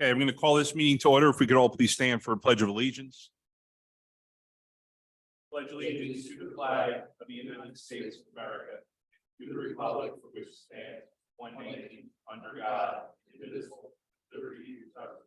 Okay, I'm going to call this meeting to order. If we could all please stand for a pledge of allegiance. Pledge allegiance to the flag of the United States of America, to the republic for which it stands, one nation, under God, indivisible, with liberty and justice.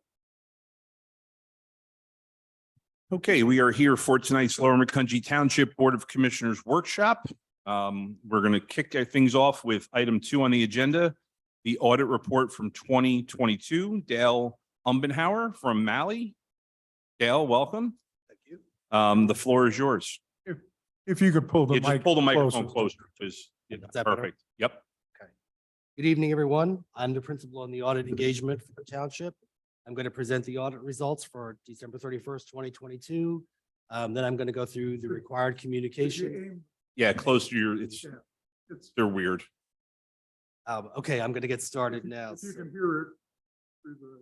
Okay, we are here for tonight's Lower Macungie Township Board of Commissioners workshop. We're going to kick things off with item 2 on the agenda, the audit report from 2022. Dale Umbenhauer from Mali. Dale, welcome. Thank you. The floor is yours. If you could pull the Yeah, just mic. pull the microphone closer. closer, please. Is that better? Perfect. Yep. Good evening, everyone. I'm the principal on the audit engagement for the township. I'm going to present the audit results for December 31st, 2022. Then I'm going to go through the required communication. Yeah, close to your, they're weird. Okay, I'm going to get started now. If you can hear it through the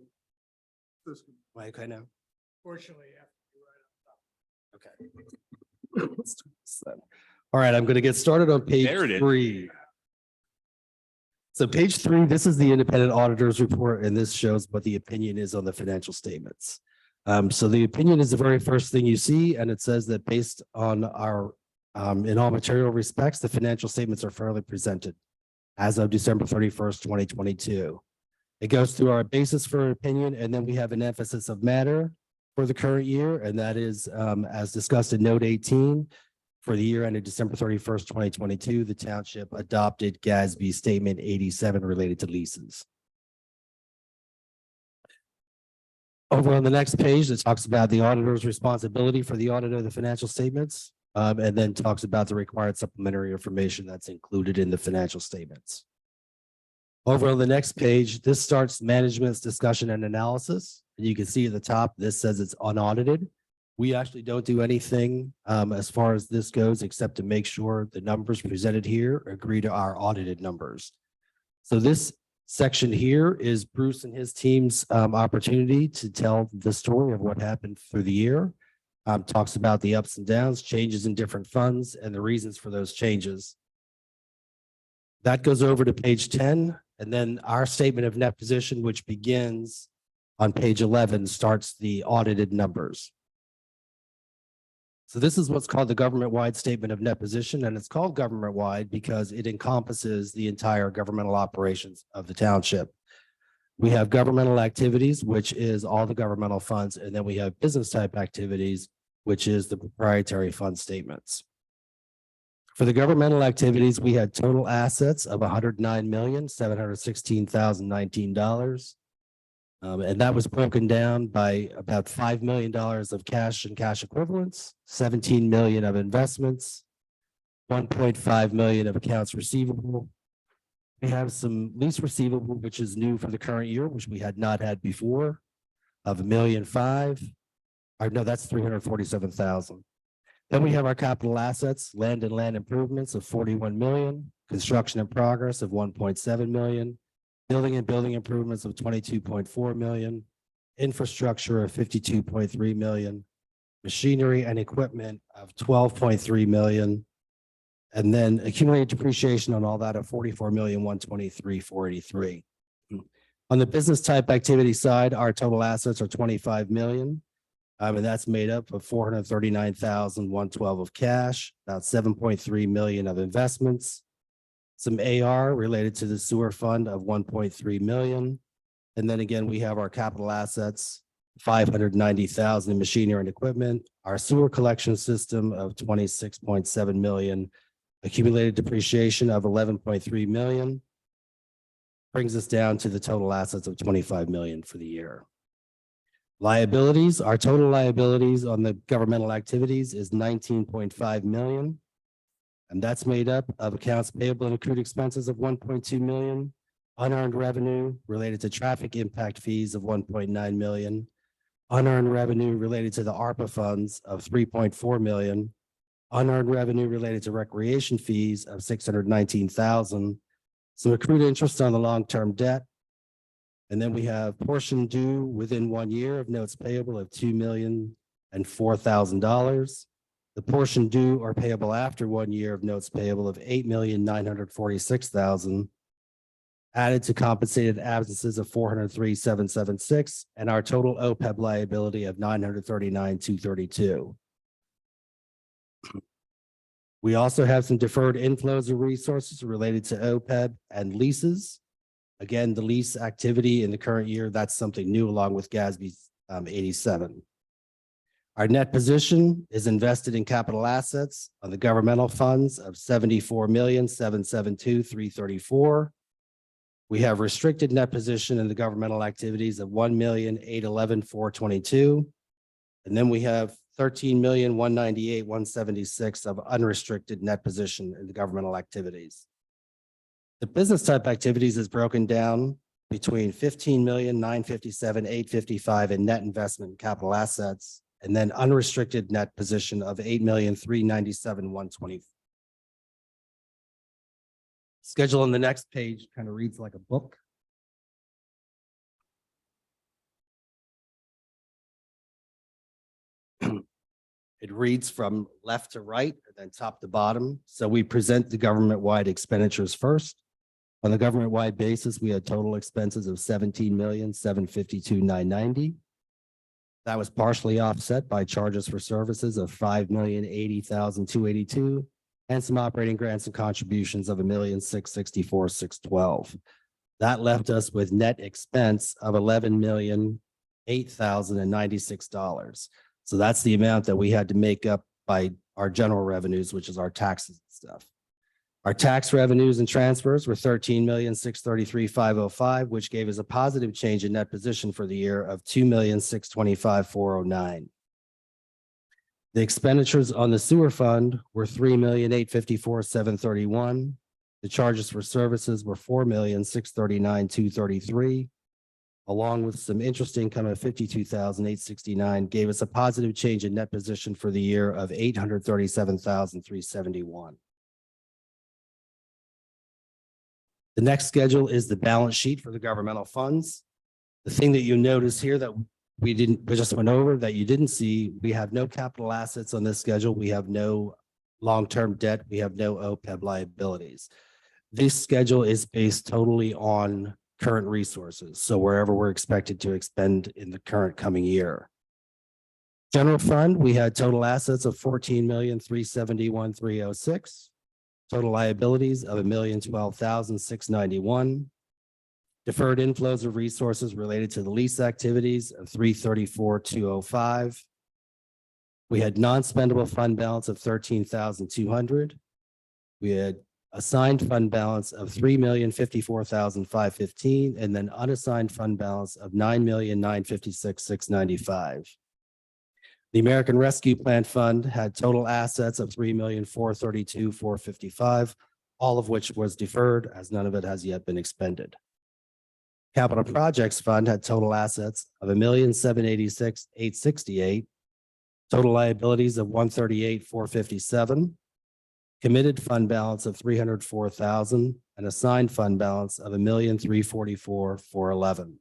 system. Okay, now. Fortunately, Okay. All right, I'm going to get started on page There it is. 3. So page 3, this is the independent auditor's report, and this shows what the opinion is on the financial statements. So the opinion is the very first thing you see, and it says that based on our, in all material respects, the financial statements are fairly presented as of December 31st, 2022. It goes through our basis for opinion, and then we have an emphasis of matter for the current year, and that is, as discussed in note 18, for the year ended December 31st, 2022, the township adopted GASB Statement 87 related to leases. Over on the next page, it talks about the auditor's responsibility for the audit of the financial statements, and then talks about the required supplementary information that's included in the financial statements. Over on the next page, this starts management's discussion and analysis. And you can see at the top, this says it's unaudited. We actually don't do anything as far as this goes, except to make sure the numbers presented here agree to our audited numbers. So this section here is Bruce and his team's opportunity to tell the story of what happened through the year. Talks about the ups and downs, changes in different funds, and the reasons for those changes. That goes over to page 10, and then our statement of net position, which begins on page 11, starts the audited numbers. So this is what's called the government-wide statement of net position, and it's called government-wide because it encompasses the entire governmental operations of the township. We have governmental activities, which is all the governmental funds, and then we have business type activities, which is the proprietary fund statements. For the governmental activities, we had total assets of $109,716,019. And that was broken down by about $5 million of cash and cash equivalents, 17 million of investments, 1.5 million of accounts receivable. We have some lease receivable, which is new for the current year, which we had not had before, of $1.5 million. Or no, that's 347,000. Then we have our capital assets, land and land improvements of 41 million, construction in progress of 1.7 million. Building and building improvements of 22.4 million, infrastructure of 52.3 million, machinery and equipment of 12.3 million, and then accumulated depreciation on all that of 44,123,483. On the business type activity side, our total assets are 25 million, and that's made up of 439,112 of cash, about 7.3 million of investments, some AR related to the sewer fund of 1.3 million. And then again, we have our capital assets, 590,000 in machinery and equipment, our sewer collection system of 26.7 million, accumulated depreciation of 11.3 million, brings us down to the total assets of 25 million for the year. Liabilities, our total liabilities on the governmental activities is 19.5 million. And that's made up of accounts payable and accrued expenses of 1.2 million, unearned revenue related to traffic impact fees of 1.9 million, unearned revenue related to the ARPA funds of 3.4 million, unearned revenue related to recreation fees of 619,000, some accrued interest on the long-term debt. And then we have portion due within 1 year of notes payable of $2,004,000. The portion due or payable after 1 year of notes payable of $8,946,000. added to compensated absences of 403,776, and our total OPEB liability of 939,232. We also have some deferred inflows of resources related to OPEB and leases. Again, the lease activity in the current year, that's something new along with GASB 87. Our net position is invested in capital assets on the governmental funds of 74,772,334. We have restricted net position in the governmental activities of 1,811,422. And then we have 13,198,176 of unrestricted net position in the governmental activities. The business type activities is broken down between 15,957,855 in net investment in capital assets, and then unrestricted net position of 8,397,120. Schedule on the next page kind of reads like a book. It reads from left to right and then top to bottom. So we present the government-wide expenditures first. On the government-wide basis, we had total expenses of 17,752,990. That was partially offset by charges for services of 5,080,282 and some operating grants and contributions of 1,664,612. That left us with net expense of $11,008,096. So that's the amount that we had to make up by our general revenues, which is our taxes and stuff. Our tax revenues and transfers were 13,633,505, which gave us a positive change in net position for the year of 2,625,409. The expenditures on the sewer fund were 3,854,731. The charges for services were 4,639,233, along with some interest income of 52,869, gave us a positive change in net position for the year of 837,371. The next schedule is the balance sheet for the governmental funds. The thing that you notice here that we just went over that you didn't see, we have no capital assets on this schedule. We have no long-term debt. We have no OPEB liabilities. This schedule is based totally on current resources. So wherever we're expected to expend in the current coming year. General fund, we had total assets of 14,371,306. Total liabilities of 1,012,691. Deferred inflows of resources related to the lease activities of 334,205. We had non-spendable fund balance of 13,200. We had assigned fund balance of 3,054,515, and then unassigned fund balance of 9,956,695. The American Rescue Plan Fund had total assets of 3,432,455, all of which was deferred as none of it has yet been expended. Capital Projects Fund had total assets of 1,786,868, total liabilities of 138,457, committed fund balance of 304,000, and assigned fund balance of 1,344,411.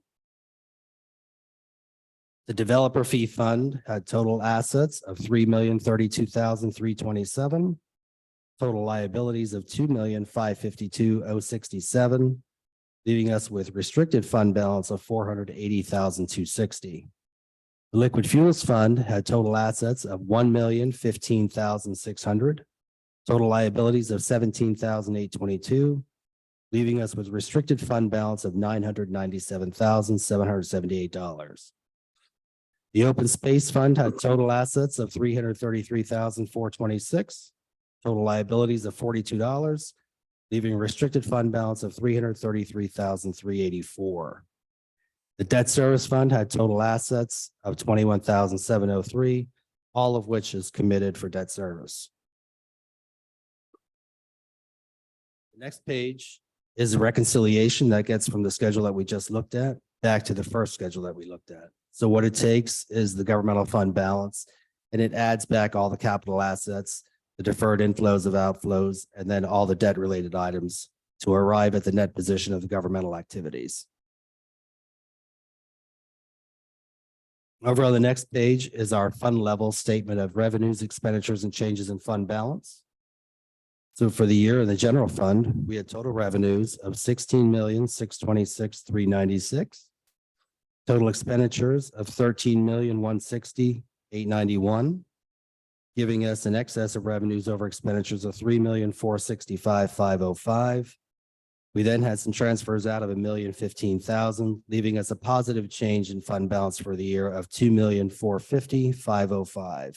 The Developer Fee Fund had total assets of 3,032,327, total liabilities of 2,552,067, leaving us with restricted fund balance of 480,260. The Liquid Fuels Fund had total assets of 1,015,600, total liabilities of 17,822, leaving us with restricted fund balance of $997,778. The Open Space Fund had total assets of 333,426, total liabilities of $42, leaving a restricted fund balance of 333,384. The Debt Service Fund had total assets of 21,703, all of which is committed for debt service. The next page is a reconciliation that gets from the schedule that we just looked at back to the first schedule that we looked at. So what it takes is the governmental fund balance, and it adds back all the capital assets, the deferred inflows of outflows, and then all the debt related items to arrive at the net position of the governmental activities. Over on the next page is our fund level statement of revenues, expenditures, and changes in fund balance. So for the year in the general fund, we had total revenues of 16,626,396. Total expenditures of 13,160,891, giving us an excess of revenues over expenditures of 3,465,505. We then had some transfers out of 1,015,000, leaving us a positive change in fund balance for the year of 2,450,505.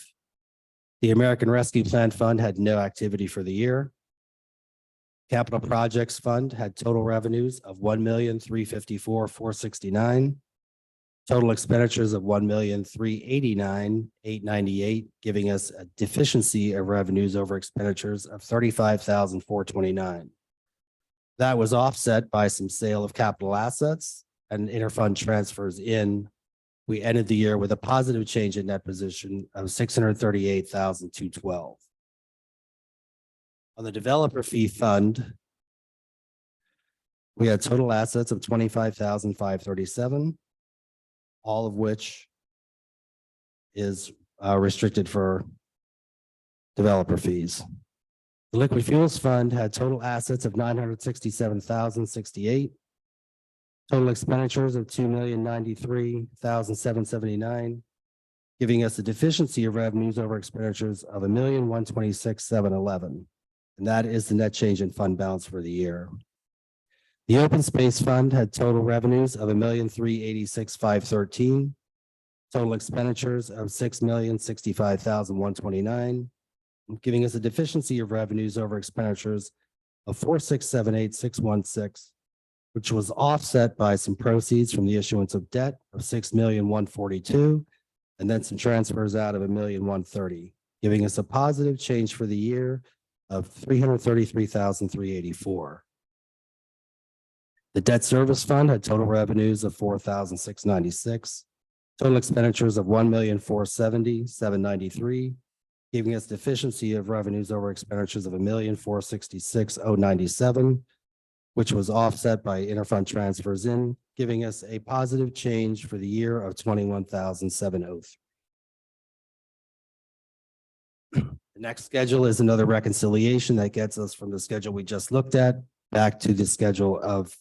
The American Rescue Plan Fund had no activity for the year. Capital Projects Fund had total revenues of 1,354,469. Total expenditures of 1,389,898, giving us a deficiency of revenues over expenditures of 35,429. That was offset by some sale of capital assets and interfund transfers in. We ended the year with a positive change in net position of 638,212. On the developer fee fund, we had total assets of 25,537, all of which is restricted for developer fees. The liquid fuels fund had total assets of 967,068. Total expenditures of 2,093,779, giving us a deficiency of revenues over expenditures of 1,126,711. And that is the net change in fund balance for the year. The open space fund had total revenues of 1,386,513. Total expenditures of 6,065,129, giving us a deficiency of revenues over expenditures of 4,678,616, which was offset by some proceeds from the issuance of debt of 6,142,000, and then some transfers out of 1,130,000, giving us a positive change for the year of 333,384. The debt service fund had total revenues of 4,696, total expenditures of 1,470,793, giving us deficiency of revenues over expenditures of 1,466,097, which was offset by interfund transfers in, giving us a positive change for the year of 21,703. The next schedule is another reconciliation that gets us from the schedule we just looked at back to the schedule of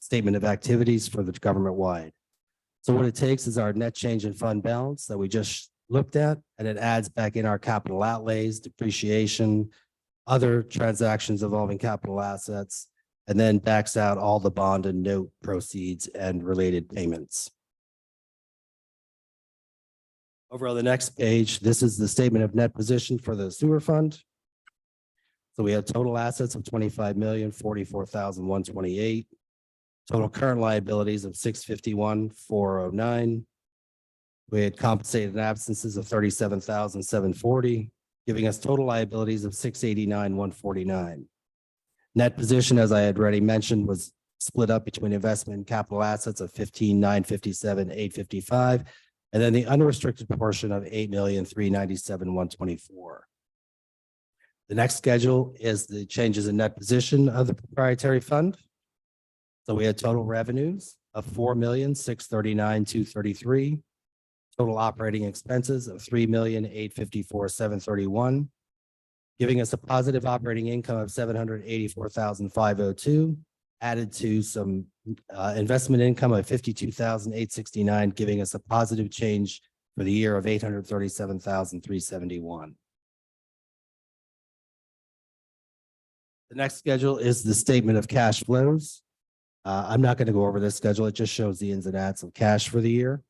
statement of activities for the government wide. So what it takes is our net change in fund balance that we just looked at, and it adds back in our capital outlays, depreciation, other transactions involving capital assets, and then backs out all the bond and note proceeds and related payments. Over on the next page, this is the statement of net position for the sewer fund. So we have total assets of 25,044,128, total current liabilities of 651,409. We had compensated absences of 37,740, giving us total liabilities of 689,149. Net position, as I had already mentioned, was split up between investment and capital assets of 15,957,855, and then the unrestricted portion of 8,397,124. The next schedule is the changes in net position of the proprietary fund. So we had total revenues of 4,639,233, total operating expenses of 3,854,731, giving us a positive operating income of 784,502, added to some investment income of 52,869, giving us a positive change for the year of 837,371. The next schedule is the statement of cash flows. I'm not going to go over this schedule. It just shows the ins and outs of cash for the year.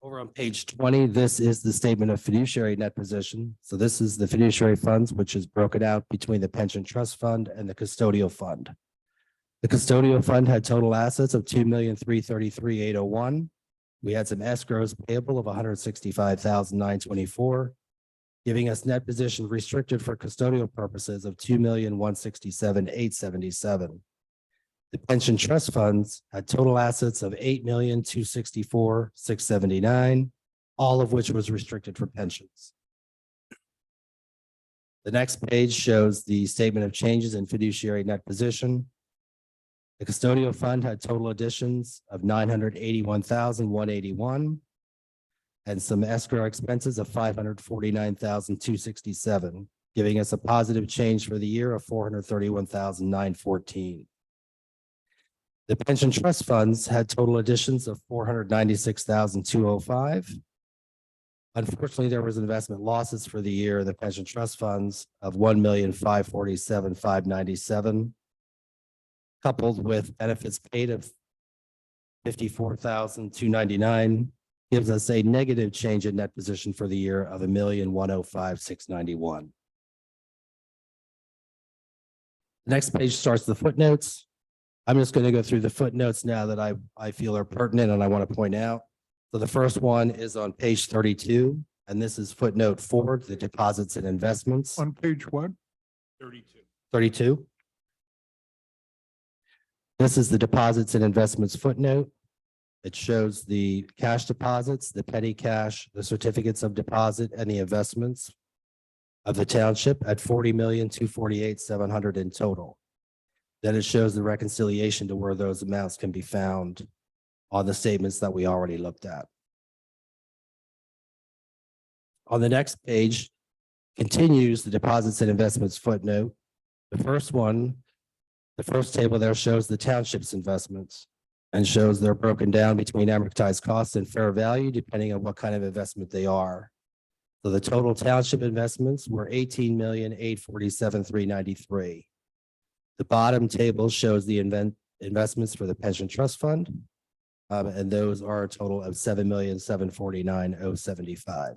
Over on page 20, this is the statement of fiduciary net position. So this is the fiduciary funds, which is broken out between the pension trust fund and the custodial fund. The custodial fund had total assets of 2,333,801. We had some escrows payable of 165,924, giving us net position restricted for custodial purposes of 2,167,877. The pension trust funds had total assets of 8,264,679, all of which was restricted for pensions. The next page shows the statement of changes in fiduciary net position. The custodial fund had total additions of 981,181. and some escrow expenses of $549,267, giving us a positive change for the year of $431,914. The pension trust funds had total additions of $496,205. Unfortunately, there was investment losses for the year in the pension trust funds of $1,547,597, coupled with benefits paid of $54,299, gives us a negative change in net position for the year of $1,105,691. The next page starts the footnotes. I'm just going to go through the footnotes now that I feel are pertinent and I want to point out. So the first one is on page 32, and this is footnote 4, the deposits and investments. On page what? 32. 32. This is the deposits and investments footnote. It shows the cash deposits, the petty cash, the certificates of deposit, and the investments of the township at $40,248,700 in total. Then it shows the reconciliation to where those amounts can be found on the statements that we already looked at. On the next page continues the deposits and investments footnote. The first one, the first table there shows the township's investments and shows they're broken down between amortized costs and fair value, depending on what kind of investment they are. So the total township investments were $18,847,393. The bottom table shows the investments for the pension trust fund, and those are a total of $7,749,075.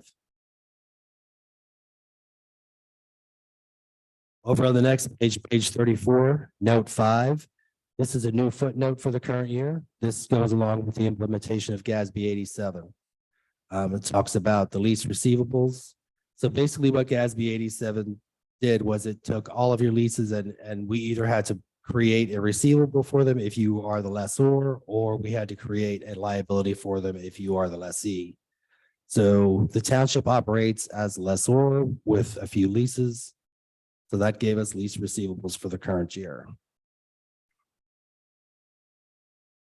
Over on the next page, page 34, note 5. This is a new footnote for the current year. This goes along with the implementation of GASB 87. It talks about the lease receivables. So basically what GASB 87 did was it took all of your leases and we either had to create a receivable for them if you are the lessor, or we had to create a liability for them if you are the lessee. So the township operates as lessor with a few leases. So that gave us lease receivables for the current year.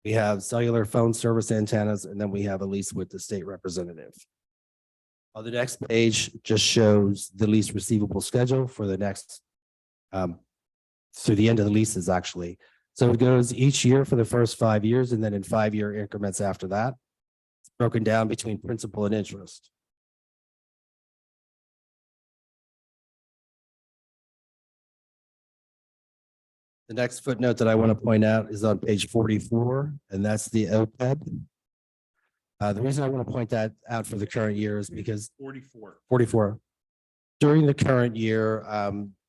We have cellular phone service antennas, and then we have a lease with the state representative. On the next page just shows the lease receivable schedule for the next, through the end of the leases, actually. So it goes each year for the first 5 years, and then in 5-year increments after that. It's broken down between principal and interest. The next footnote that I want to point out is on page 44, and that's the OPEB. The reason I want to point that out for the current year is because 44. During the current year,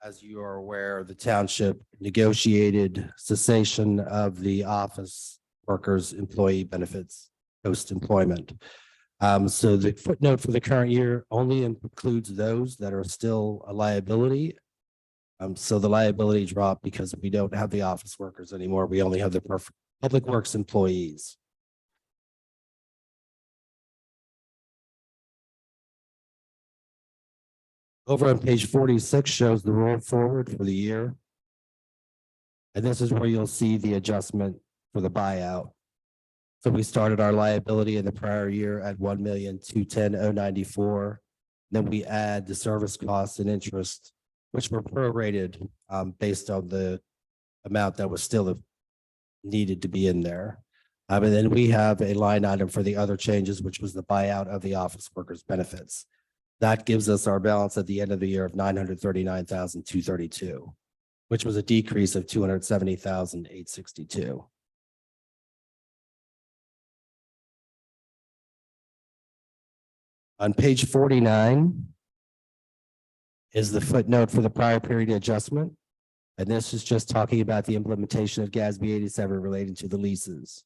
as you are aware, the township negotiated cessation of the office workers' employee benefits post-employment. So the footnote for the current year only includes those that are still a liability. So the liability dropped because we don't have the office workers anymore. We only have the public works employees. Over on page 46 shows the roll forward for the year. And this is where you'll see the adjustment for the buyout. So we started our liability in the prior year at $1,210,094. Then we add the service costs and interest, which were prorated based on the amount that was still needed to be in there. And then we have a line item for the other changes, which was the buyout of the office workers' benefits. That gives us our balance at the end of the year of $939,232, which was a decrease of $270,862. On page 49 is the footnote for the prior period adjustment. And this is just talking about the implementation of GASB 87 relating to the leases.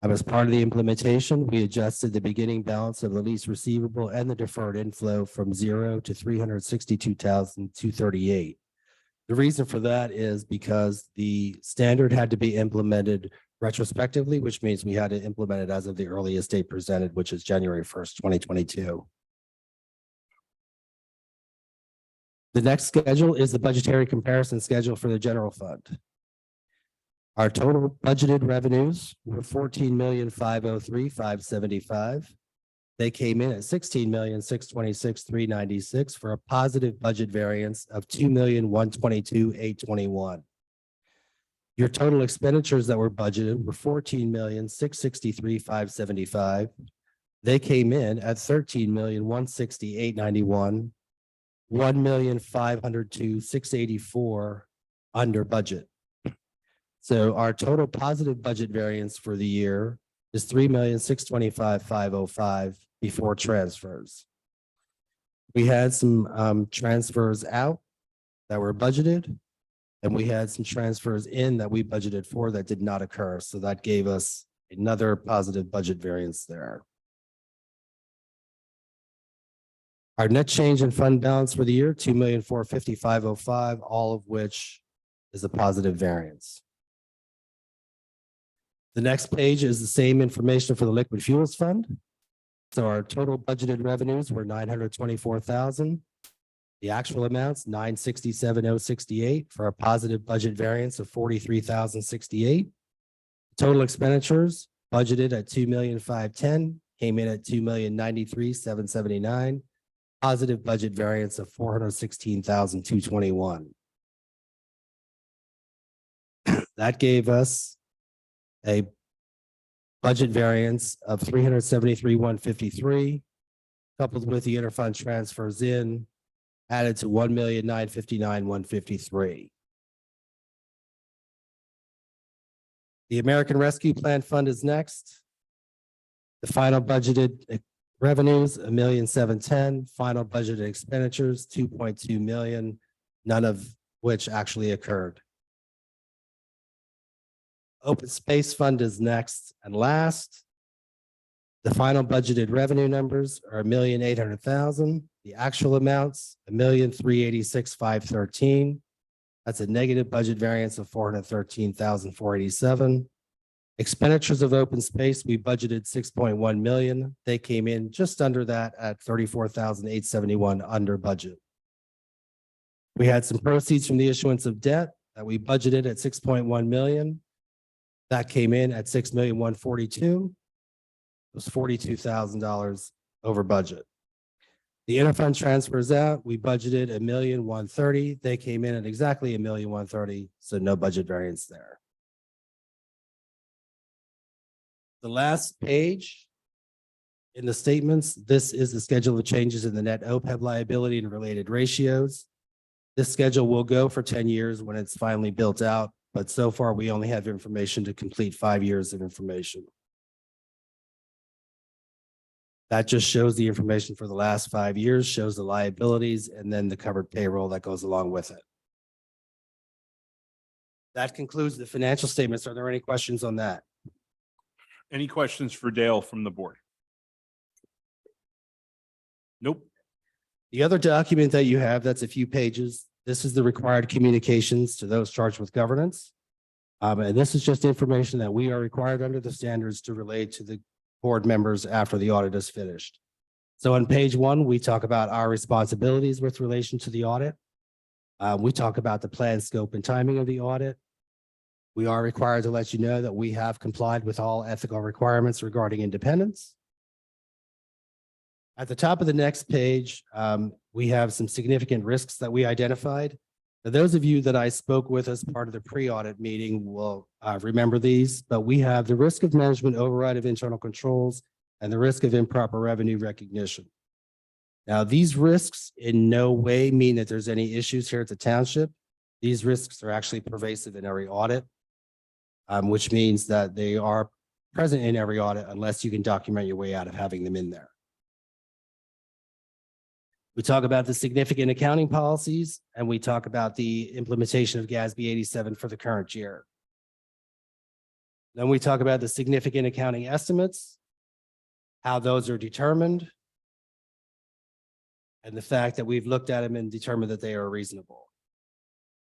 As part of the implementation, we adjusted the beginning balance of the lease receivable and the deferred inflow from 0 to $362,238. The reason for that is because the standard had to be implemented retrospectively, which means we had to implement it as of the earliest date presented, which is January 1st, 2022. The next schedule is the budgetary comparison schedule for the general fund. Our total budgeted revenues were $14,503,575. They came in at 16,626,396 for a positive budget variance of 2,122,821. Your total expenditures that were budgeted were 14,663,575. They came in at 13,168,991, 1,502,684 under budget. So our total positive budget variance for the year is 3,625,505 before transfers. We had some transfers out that were budgeted, and we had some transfers in that we budgeted for that did not occur. So that gave us another positive budget variance there. Our net change in fund balance for the year, 2,450,505, all of which is a positive variance. The next page is the same information for the liquid fuels fund. So our total budgeted revenues were 924,000. The actual amounts, 967,068 for a positive budget variance of 43,068. Total expenditures budgeted at 2,510,000, came in at 2,093,779. Positive budget variance of 416,221. That gave us a budget variance of 373,153, coupled with the interfund transfers in, added to 1,959,153. The American Rescue Plan Fund is next. The final budgeted revenues, 1,710,000, final budgeted expenditures, 2.2 million, none of which actually occurred. Open Space Fund is next and last. The final budgeted revenue numbers are 1,800,000. The actual amounts, 1,386,513. That's a negative budget variance of 413,487. Expenditures of open space, we budgeted 6.1 million. They came in just under that at 34,871 under budget. We had some proceeds from the issuance of debt that we budgeted at 6.1 million. That came in at 6,142,000. It was $42,000 over budget. The interfund transfers out, we budgeted 1,130,000. They came in at exactly 1,130,000, so no budget variance there. The last page in the statements, this is the schedule of changes in the net OPEB liability and related ratios. This schedule will go for 10 years when it's finally built out, but so far we only have information to complete 5 years of information. That just shows the information for the last 5 years, shows the liabilities, and then the covered payroll that goes along with it. That concludes the financial statements. Are there any questions on that? Any questions for Dale from the board? Nope. The other document that you have, that's a few pages. This is the required communications to those charged with governance. And this is just information that we are required under the standards to relay to the board members after the audit is finished. So on page 1, we talk about our responsibilities with relation to the audit. We talk about the plan, scope, and timing of the audit. We are required to let you know that we have complied with all ethical requirements regarding independence. At the top of the next page, we have some significant risks that we identified. Now, those of you that I spoke with as part of the pre-audit meeting will remember these, but we have the risk of management override of internal controls and the risk of improper revenue recognition. Now, these risks in no way mean that there's any issues here at the township. These risks are actually pervasive in every audit, which means that they are present in every audit unless you can document your way out of having them in there. We talk about the significant accounting policies, and we talk about the implementation of GASB 87 for the current year. Then we talk about the significant accounting estimates, how those are determined, and the fact that we've looked at them and determined that they are reasonable.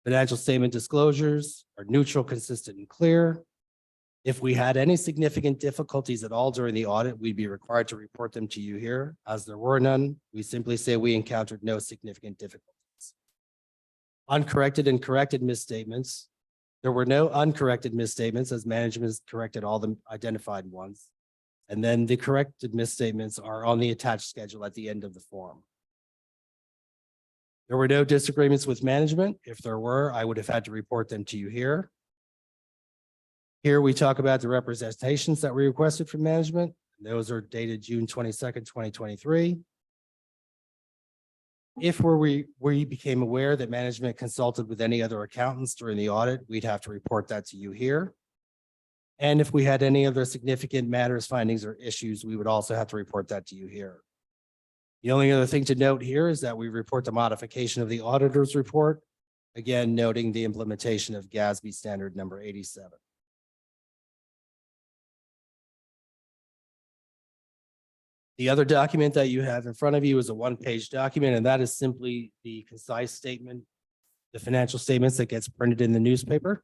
Financial statement disclosures are neutral, consistent, and clear. If we had any significant difficulties at all during the audit, we'd be required to report them to you here. As there were none, we simply say we encountered no significant difficulties. Uncorrected and corrected misstatements. There were no uncorrected misstatements as management has corrected all the identified ones. And then the corrected misstatements are on the attached schedule at the end of the form. There were no disagreements with management. If there were, I would have had to report them to you here. Here we talk about the representations that we requested from management. Those are dated June 22nd, 2023. If we became aware that management consulted with any other accountants during the audit, we'd have to report that to you here. And if we had any other significant matters, findings, or issues, we would also have to report that to you here. The only other thing to note here is that we report the modification of the auditor's report, again, noting the implementation of GASB standard number 87. The other document that you have in front of you is a one-page document, and that is simply the concise statement, the financial statements that gets printed in the newspaper.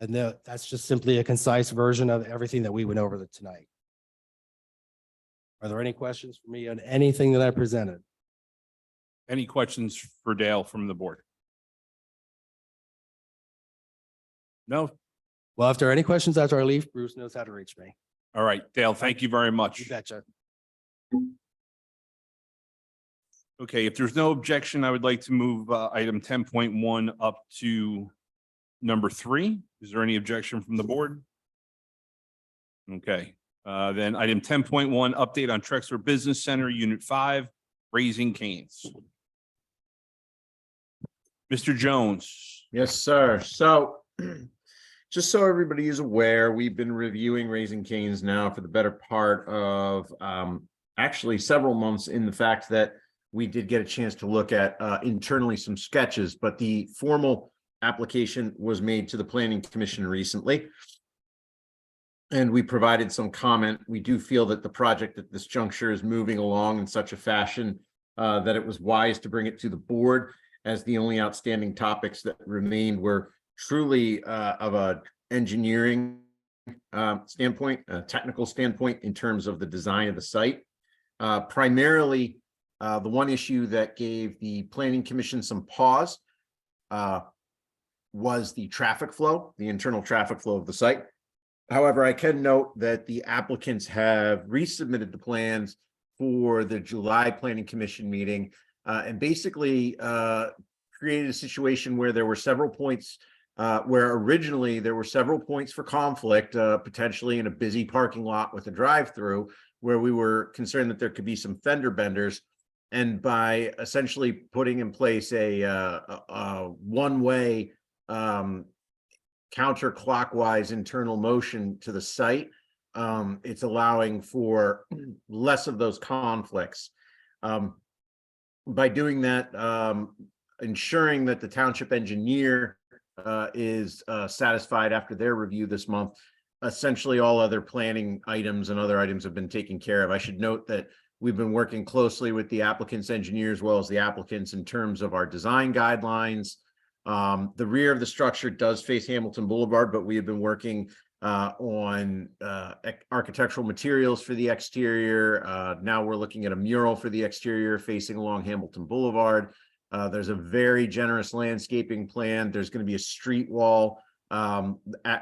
And that's just simply a concise version of everything that we went over tonight. Are there any questions for me on anything that I presented? Any questions for Dale from the board? No? Well, if there are any questions after I leave, Bruce knows how to reach me. All right, Dale, thank you very much. You betcha. Okay, if there's no objection, I would like to move item 10.1 up to number 3. Is there any objection from the board? Okay, then item 10.1, update on Trexler Business Center, Unit 5, Raising Canes. Mr. Jones. Yes, sir. So just so everybody is aware, we've been reviewing Raising Canes now for the better part of actually several months, in the fact that we did get a chance to look at internally some sketches, but the formal application was made to the Planning Commission recently. And we provided some comment. We do feel that the project at this juncture is moving along in such a fashion that it was wise to bring it to the board, as the only outstanding topics that remained were truly of a engineering standpoint, a technical standpoint in terms of the design of the site. Primarily, the one issue that gave the Planning Commission some pause was the traffic flow, the internal traffic flow of the site. However, I can note that the applicants have resubmitted the plans for the July Planning Commission meeting and basically created a situation where there were several points where originally there were several points for conflict, potentially in a busy parking lot with a drive-through, where we were concerned that there could be some fender benders. And by essentially putting in place a one-way counterclockwise internal motion to the site, it's allowing for less of those conflicts. By doing that, ensuring that the township engineer is satisfied after their review this month, essentially all other planning items and other items have been taken care of. I should note that we've been working closely with the applicant's engineer as well as the applicants in terms of our design guidelines. The rear of the structure does face Hamilton Boulevard, but we have been working on architectural materials for the exterior. Now we're looking at a mural for the exterior facing along Hamilton Boulevard. There's a very generous landscaping plan. There's going to be a street wall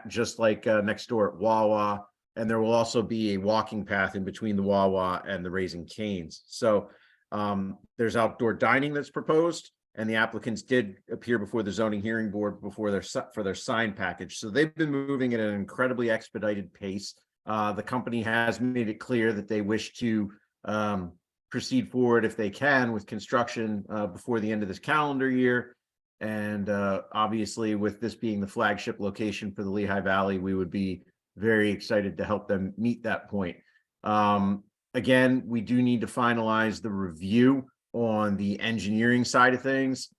just like next door at Wawa. And there will also be a walking path in between the Wawa and the Raising Canes. So there's outdoor dining that's proposed, and the applicants did appear before the zoning hearing board for their sign package. So they've been moving at an incredibly expedited pace. The company has made it clear that they wish to proceed forward if they can with construction before the end of this calendar year. And obviously, with this being the flagship location for the Lehigh Valley, we would be very excited to help them meet that point. Again, we do need to finalize the review on the engineering side of things,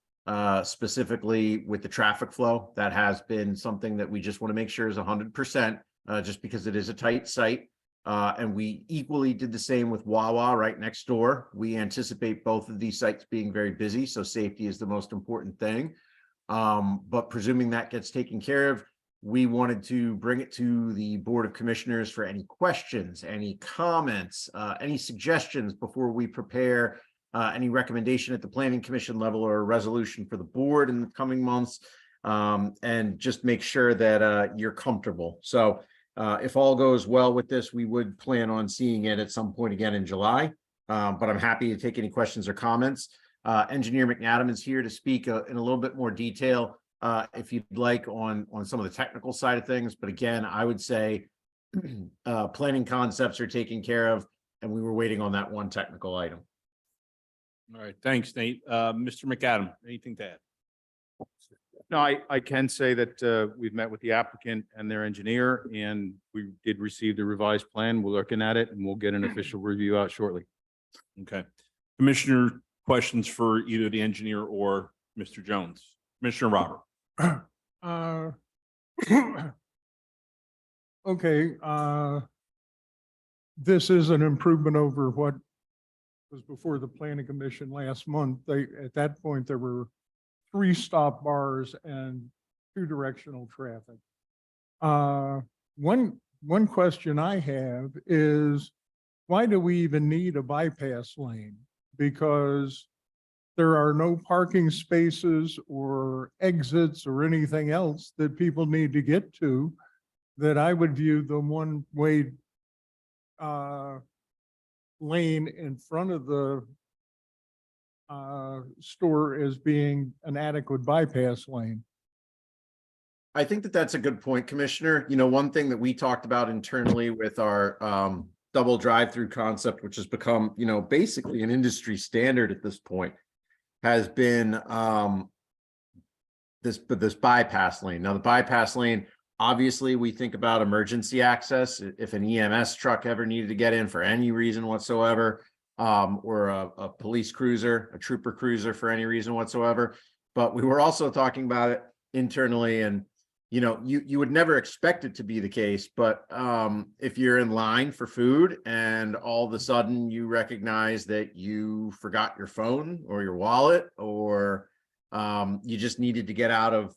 specifically with the traffic flow. That has been something that we just want to make sure is 100%, just because it is a tight site. And we equally did the same with Wawa right next door. We anticipate both of these sites being very busy, so safety is the most important thing. But presuming that gets taken care of, we wanted to bring it to the Board of Commissioners for any questions, any comments, any suggestions before we prepare any recommendation at the Planning Commission level or a resolution for the board in the coming months, and just make sure that you're comfortable. So If all goes well with this, we would plan on seeing it at some point again in July. But I'm happy to take any questions or comments. Engineer McAdam is here to speak in a little bit more detail if you'd like on some of the technical side of things. But again, I would say planning concepts are taken care of, and we were waiting on that one technical item. All right, thanks, Nate. Mr. McAdam, anything to add? No, I can say that we've met with the applicant and their engineer, and we did receive the revised plan. We're looking at it, and we'll get an official review out shortly. Okay. Commissioner, questions for either the engineer or Mr. Jones? Commissioner Robert. Okay, this is an improvement over what was before the planning commission last month. At that point, there were 3 stop bars and 2 directional traffic. One question I have is, why do we even need a bypass lane? Because there are no parking spaces or exits or anything else that people need to get to, that I would view the one-way lane in front of the store as being an adequate bypass lane. I think that that's a good point, Commissioner. You know, one thing that we talked about internally with our double drive-through concept, which has become, you know, basically an industry standard at this point, has been this bypass lane. Now, the bypass lane, obviously, we think about emergency access. If an EMS truck ever needed to get in for any reason whatsoever, or a police cruiser, a trooper cruiser for any reason whatsoever. But we were also talking about it internally, and you know, you would never expect it to be the case, but if you're in line for food and all of a sudden you recognize that you forgot your phone or your wallet, or you just needed to get out of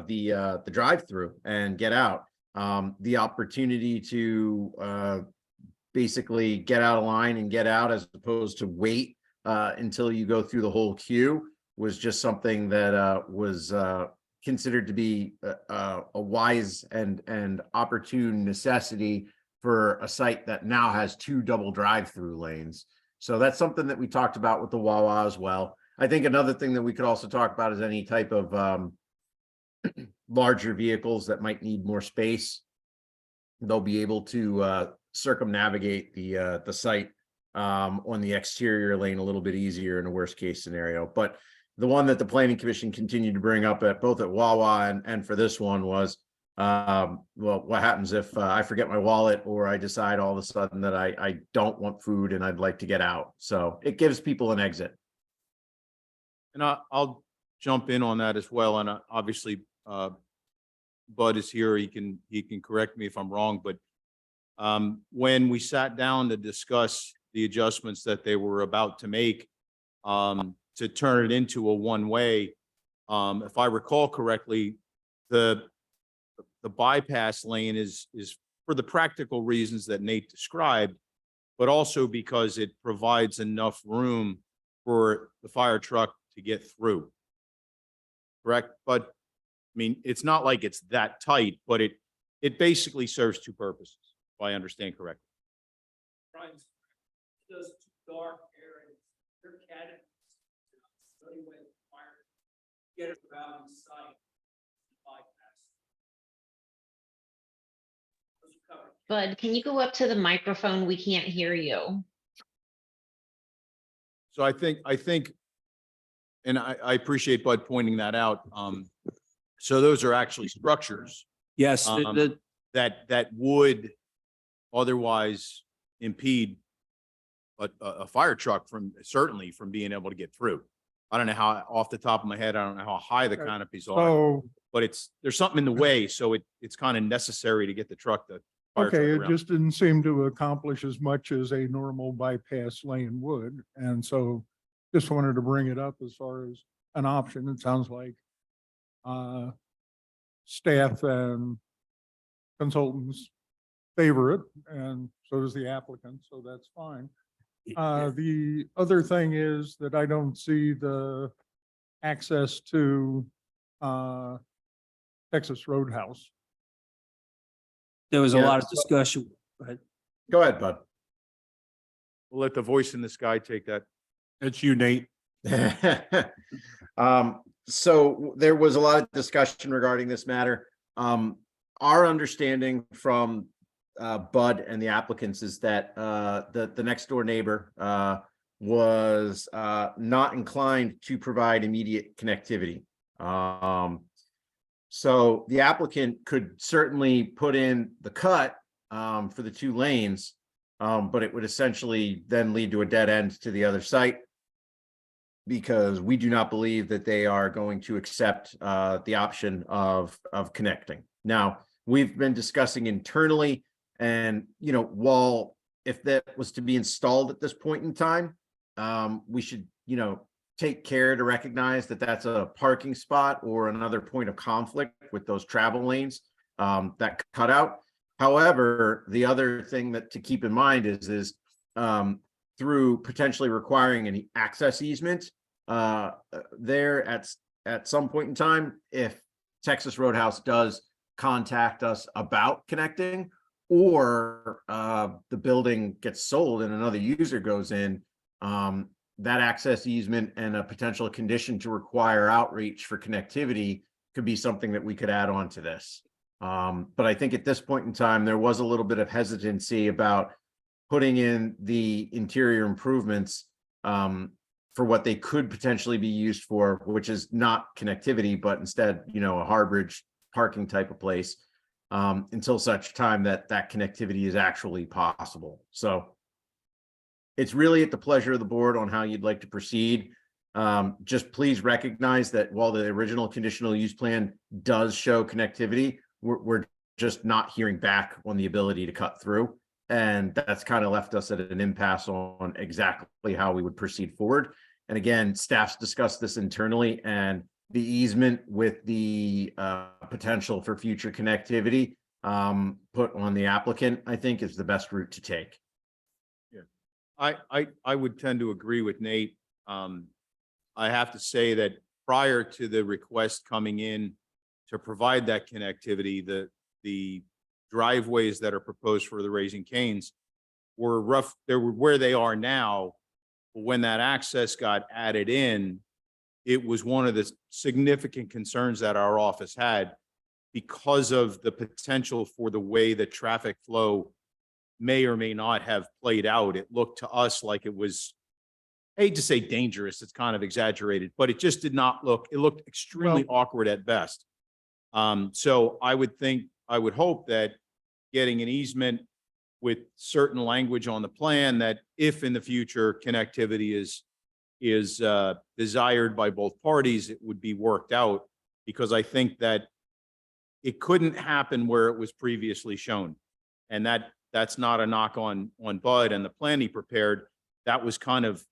the drive-through and get out, the opportunity to basically get out of line and get out, as opposed to wait until you go through the whole queue, was just something that was considered to be a wise and opportune necessity for a site that now has 2 double drive-through lanes. So that's something that we talked about with the Wawa as well. I think another thing that we could also talk about is any type of larger vehicles that might need more space. They'll be able to circumnavigate the site on the exterior lane a little bit easier in a worst case scenario. But the one that the planning commission continued to bring up at both at Wawa and for this one was, well, what happens if I forget my wallet, or I decide all of a sudden that I don't want food and I'd like to get out. So it gives people an exit. And I'll jump in on that as well. And obviously, Bud is here. He can correct me if I'm wrong, but when we sat down to discuss the adjustments that they were about to make to turn it into a one-way, if I recall correctly, the bypass lane is for the practical reasons that Nate described, but also because it provides enough room for the fire truck to get through. Correct? But I mean, it's not like it's that tight, but it basically serves 2 purposes, if I understand correctly. Brian's those 2 dark areas, they're canopies. So anyway, fire get it around the site, bypass. Those are covered. Bud, can you go up to the microphone? We can't hear you. So I think, and I appreciate Bud pointing that out. So those are actually structures Yes, that would otherwise impede a fire truck certainly from being able to get through. I don't know how, off the top of my head, I don't know how high the canopies are, So, but there's something in the way, so it's kind of necessary to get the fire truck okay, it around. just didn't seem to accomplish as much as a normal bypass lane would. And so just wanted to bring it up as far as an option. It sounds like staff and consultants favor it, and so does the applicant, so that's fine. The other thing is that I don't see the access to Texas Roadhouse. There was a Yeah, lot of so- discussion. But Go ahead, Bud. We'll let the voice in the sky take that. It's you, Nate. So there was a lot of discussion regarding this matter. Our understanding from Bud and the applicants is that the next door neighbor was not inclined to provide immediate connectivity. So the applicant could certainly put in the cut for the 2 lanes, but it would essentially then lead to a dead end to the other site, because we do not believe that they are going to accept the option of connecting. Now, we've been discussing internally, and while if that was to be installed at this point in time, we should take care to recognize that that's a parking spot or another point of conflict with those travel lanes that cut out. However, the other thing that to keep in mind is through potentially requiring an access easement there at some point in time, if Texas Roadhouse does contact us about connecting, or the building gets sold and another user goes in, that access easement and a potential condition to require outreach for connectivity could be something that we could add on to this. But I think at this point in time, there was a little bit of hesitancy about putting in the interior improvements for what they could potentially be used for, which is not connectivity, but instead, a harborage parking type of place, until such time that that connectivity is actually possible. So it's really at the pleasure of the board on how you'd like to proceed. Just please recognize that while the original conditional use plan does show connectivity, we're just not hearing back on the ability to cut through. And that's kind of left us at an impasse on exactly how we would proceed forward. And again, staff's discussed this internally, and the easement with the potential for future connectivity put on the applicant, I think, is the best route to take. I would tend to agree with Nate. I have to say that prior to the request coming in to provide that connectivity, the driveways that are proposed for the Raising Cane's were rough. They were where they are now. But when that access got added in, it was one of the significant concerns that our office had because of the potential for the way the traffic flow may or may not have played out. It looked to us like it was, I hate to say dangerous, it's kind of exaggerated, but it just did not look, it looked extremely awkward at best. So I would hope that getting an easement with certain language on the plan that if in the future connectivity is desired by both parties, it would be worked out, because I think that it couldn't happen where it was previously shown. And that's not a knock on Bud and the plan he prepared. That was kind of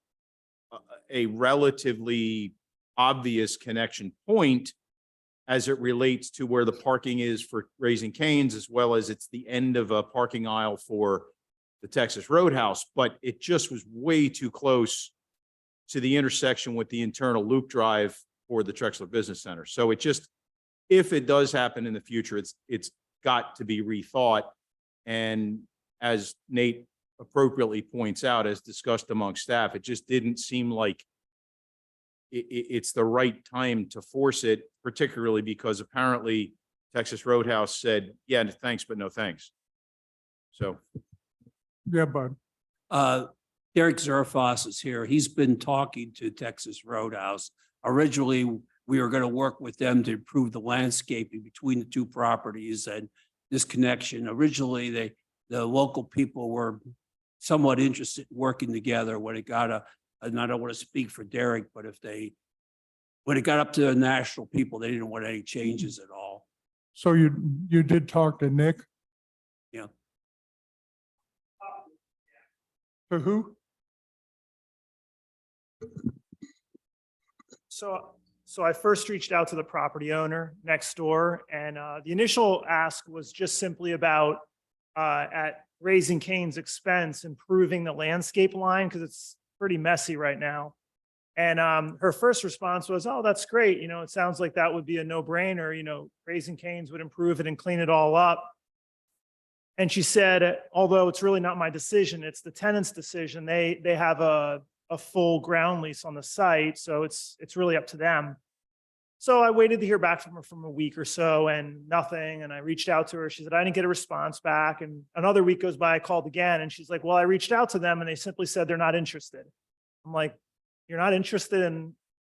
a relatively obvious connection point as it relates to where the parking is for Raising Cane's, as well as it's the end of a parking aisle for the Texas Roadhouse. But it just was way too close to the intersection with the internal loop drive for the Trexler Business Center. So it just, if it does happen in the future, it's got to be rethought. And as Nate appropriately points out, as discussed among staff, it just didn't seem like it's the right time to force it, particularly because apparently Texas Roadhouse said, yeah, thanks, but no thanks. So. Yeah, Bud. Derek Zerfos is here. He's been talking to Texas Roadhouse. Originally, we were going to work with them to improve the landscaping between the 2 properties and this connection. Originally, the local people were somewhat interested in working together. When it got and I don't want to speak for Derek, but when it got up to the national people, they didn't want any changes at all. So you did talk to Nick? Yeah. To who? So I first reached out to the property owner next door, and the initial ask was just simply about at Raising Cane's expense, improving the landscape line because it's pretty messy right now. And her first response was, "Oh, that's great. It sounds like that would be a no-brainer. Raising Cane's would improve it and clean it all up." And she said, although it's really not my decision, it's the tenant's decision. They have a full ground lease on the site, so it's really up to them. So I waited to hear back from her from a week or so and nothing. And I reached out to her. She said, I didn't get a response back. And another week goes by, I called again and she's like, well, I reached out to them and they simply said they're not interested. I'm like, you're not interested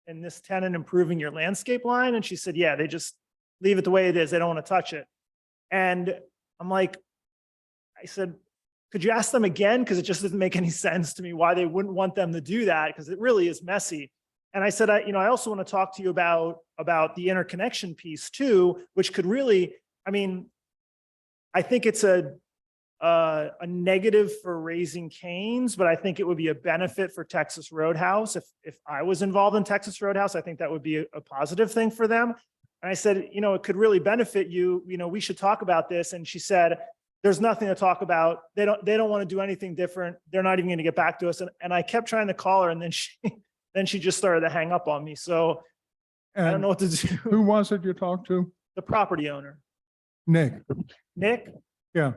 in this tenant improving your landscape line? And she said, yeah, they just leave it the way it is. They don't want to touch it. And I'm like, I said, could you ask them again? Because it just doesn't make any sense to me why they wouldn't want them to do that, because it really is messy. And I said, I also want to talk to you about the interconnection piece too, which could really, I mean, I think it's a negative for Raising Cane's, but I think it would be a benefit for Texas Roadhouse. If I was involved in Texas Roadhouse, I think that would be a positive thing for them. And I said, it could really benefit you. We should talk about this. And she said, there's nothing to talk about. They don't want to do anything different. They're not even going to get back to us. And I kept trying to call her, and then she just started to hang up on me. So I don't know what to do. Who was it you talked to? The property owner, Nick. Nick. Yeah.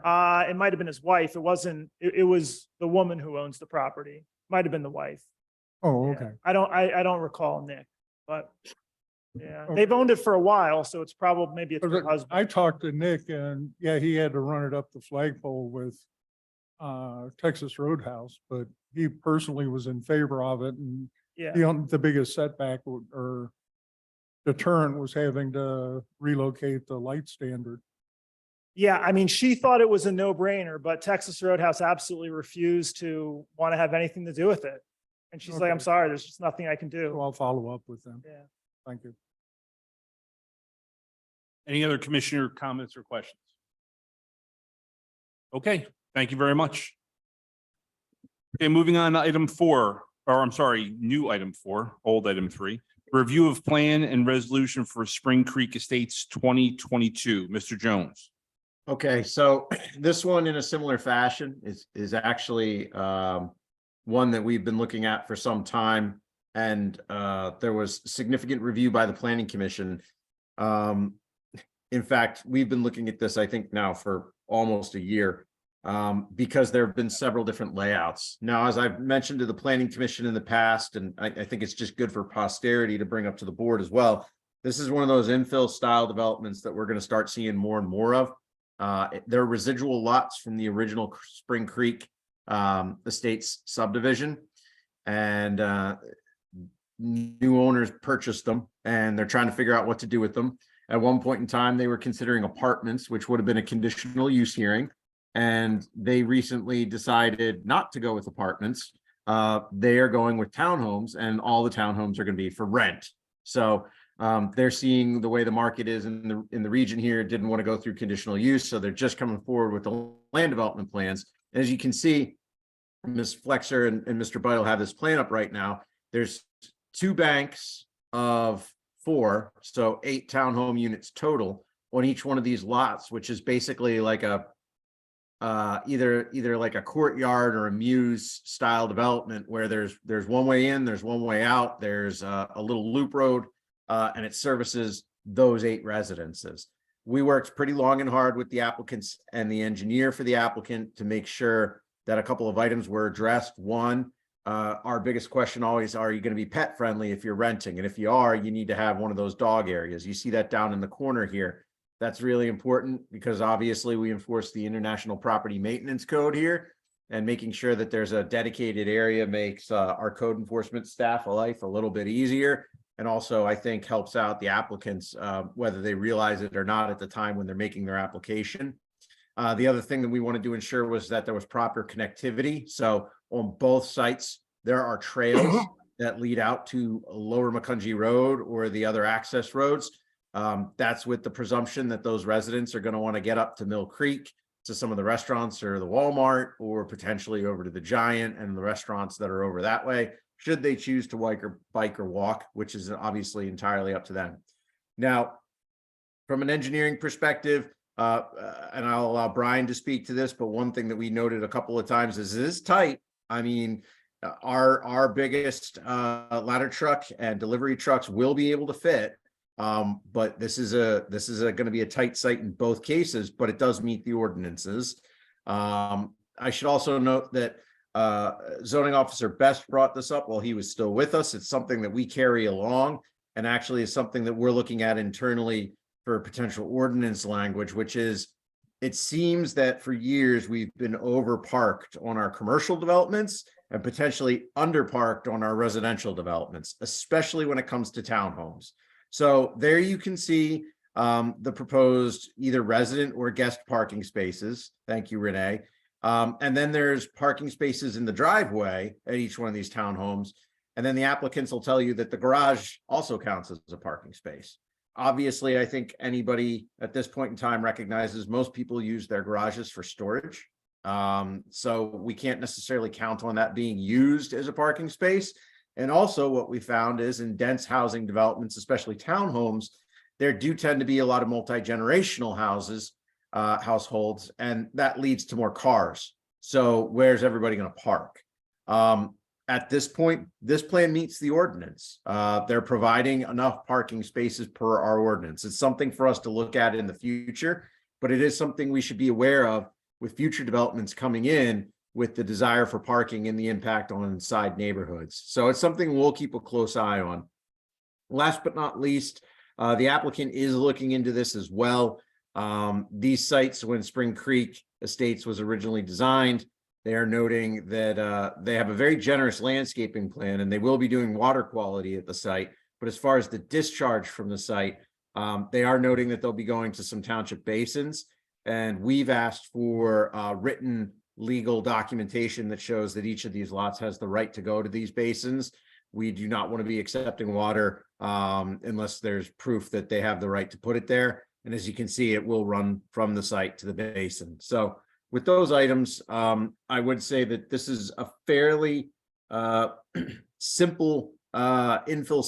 It might have been his wife. It wasn't. It was the woman who owns the property. Might have been the wife. Oh, Yeah. okay. I don't recall Nick, but yeah, Okay. they've owned it for a while, so it's probably maybe it's her husband. I talked to Nick and yeah, he had to run it up the flagpole with Texas Roadhouse, but he personally was in favor of it. And Yeah. the biggest setback or deterrent was having to relocate the light standard. Yeah, I mean, she thought it was a no-brainer, but Texas Roadhouse absolutely refused to want to have anything to do with it. And she's like, I'm Okay. sorry, there's just nothing I can So do. I'll follow up with them. Yeah. Thank you. Any other commissioner comments or questions? Okay, thank you very much. Okay, moving on to item 4, or I'm sorry, new item 4, old item 3. Review of plan and resolution for Spring Creek Estates 2022. Mr. Jones. Okay, so this one in a similar fashion is actually one that we've been looking at for some time. And there was significant review by the Planning Commission. In fact, we've been looking at this, I think now for almost a year, because there have been several different layouts. Now, as I've mentioned to the Planning Commission in the past, and I think it's just good for posterity to bring up to the board as well, this is one of those infill style developments that we're going to start seeing more and more of. There are residual lots from the original Spring Creek Estates subdivision, and new owners purchased them, and they're trying to figure out what to do with them. At one point in time, they were considering apartments, which would have been a conditional use hearing, and they recently decided not to go with apartments. They are going with townhomes, and all the townhomes are going to be for rent. So they're seeing the way the market is in the region here, didn't want to go through conditional use, so they're just coming forward with the land development plans. As you can see, Ms. Flexer and Mr. Biddle have this plan up right now. There's 2 banks of 4, so 8 townhome units total on each one of these lots, which is basically like a either like a courtyard or a muse style development where there's one way in, there's one way out, there's a little loop road, and it services those 8 residences. We worked pretty long and hard with the applicants and the engineer for the applicant to make sure that a couple of items were addressed. One, our biggest question always, are you going to be pet friendly if you're renting? And if you are, you need to have one of those dog areas. You see that down in the corner here. That's really important because obviously we enforce the International Property Maintenance Code here, and making sure that there's a dedicated area makes our code enforcement staff life a little bit easier. And also, I think, helps out the applicants, whether they realize it or not at the time when they're making their application. The other thing that we wanted to ensure was that there was proper connectivity. So on both sites, there are trails that lead out to Lower Macungie Road or the other access roads. That's with the presumption that those residents are going to want to get up to Mill Creek, to some of the restaurants or the Walmart, or potentially over to the Giant and the restaurants that are over that way, should they choose to bike or walk, which is obviously entirely up to them. Now, from an engineering perspective, and I'll allow Brian to speak to this, but one thing that we noted a couple of times is it is tight. I mean, our biggest ladder truck and delivery trucks will be able to fit, but this is going to be a tight site in both cases, but it does meet the ordinances. I should also note that zoning officer Best brought this up while he was still with us. It's something that we carry along and actually is something that we're looking at internally for potential ordinance language, which is it seems that for years we've been over parked on our commercial developments and potentially under parked on our residential developments, especially when it comes to townhomes. So there you can see the proposed either resident or guest parking spaces. Thank you, Renee. And then there's parking spaces in the driveway at each one of these townhomes. And then the applicants will tell you that the garage also counts as a parking space. Obviously, I think anybody at this point in time recognizes most people use their garages for storage. So we can't necessarily count on that being used as a parking space. And also what we found is in dense housing developments, especially townhomes, there do tend to be a lot of multi-generational households, and that leads to more cars. So where's everybody going to park? At this point, this plan meets the ordinance. They're providing enough parking spaces per our ordinance. It's something for us to look at in the future, but it is something we should be aware of with future developments coming in with the desire for parking and the impact on inside neighborhoods. So it's something we'll keep a close eye on. Last but not least, the applicant is looking into this as well. These sites, when Spring Creek Estates was originally designed, they are noting that they have a very generous landscaping plan and they will be doing water quality at the site. But as far as the discharge from the site, they are noting that they'll be going to some township basins. And we've asked for written legal documentation that shows that each of these lots has the right to go to these basins. We do not want to be accepting water unless there's proof that they have the right to put it there. And as you can see, it will run from the site to the basin. So with those items, I would say that this is a fairly simple infill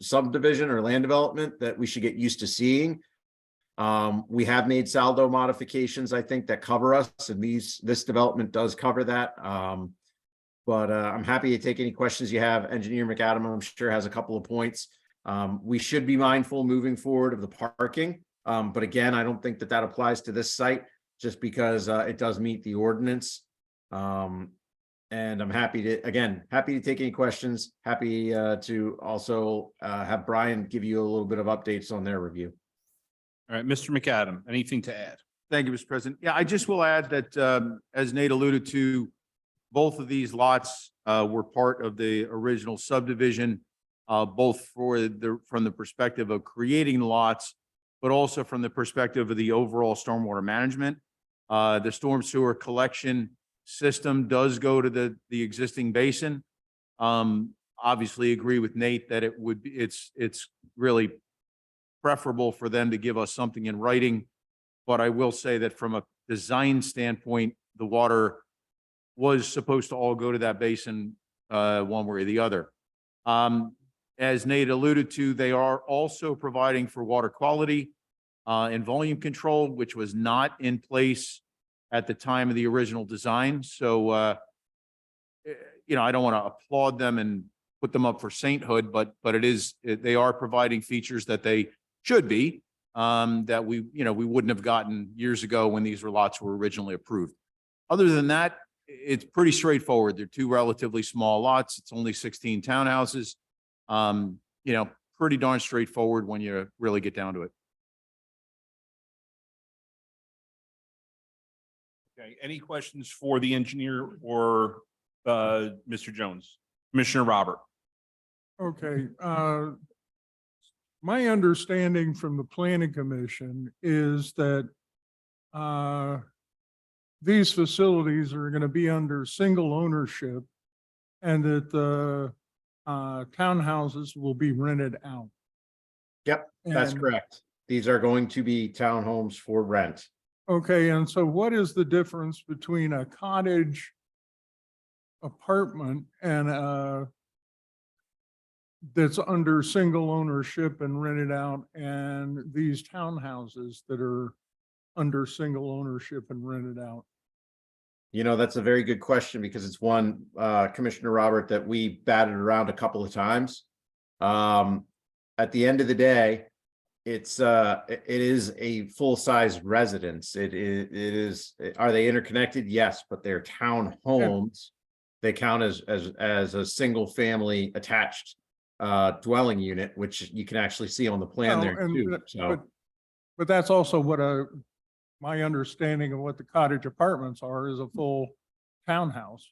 subdivision or land development that we should get used to seeing. We have made saldo modifications, I think, that cover us, and this development does cover that. But I'm happy to take any questions you have. Engineer McAdam, I'm sure, has a couple of points. We should be mindful moving forward of the parking. But again, I don't think that applies to this site just because it does meet the ordinance. And I'm happy to take any questions. Happy to also have Brian give you a little bit of updates on their review. All right, Mr. McAdam, anything to add? Thank you, Mr. President. Yeah, I just will add that, as Nate alluded to, both of these lots were part of the original subdivision, both from the perspective of creating lots, but also from the perspective of the overall stormwater management. The storm sewer collection system does go to the existing basin. Obviously agree with Nate that it's really preferable for them to give us something in writing. But I will say that from a design standpoint, the water was supposed to all go to that basin one way or the other. As Nate alluded to, they are also providing for water quality and volume control, which was not in place at the time of the original design. So, I don't want to applaud them and put them up for sainthood, but they are providing features that they should be, that we wouldn't have gotten years ago when these lots were originally approved. Other than that, it's pretty straightforward. They're two relatively small lots. It's only 16 townhouses. Pretty darn straightforward when you really get down to it. Okay, any questions for the engineer or Mr. Jones? Commissioner Robert? Okay, my understanding from the planning commission is that these facilities are going to be under single ownership and that the townhouses will be rented out. Yep, that's And- correct. These are going to be townhomes for rent. Okay, and so what is the difference between a cottage apartment and that's under single ownership and rented out and these townhouses that are under single ownership and rented out? That's a very good question because it's one, Commissioner Robert, that we batted around a couple of times. At the end of the day, it is a full-size residence. Are they interconnected? Yes, but they're town homes. They count as a single family attached dwelling unit, which you can actually see on the plan No, there too. So, But that's also what my understanding of what the cottage apartments are is a full townhouse.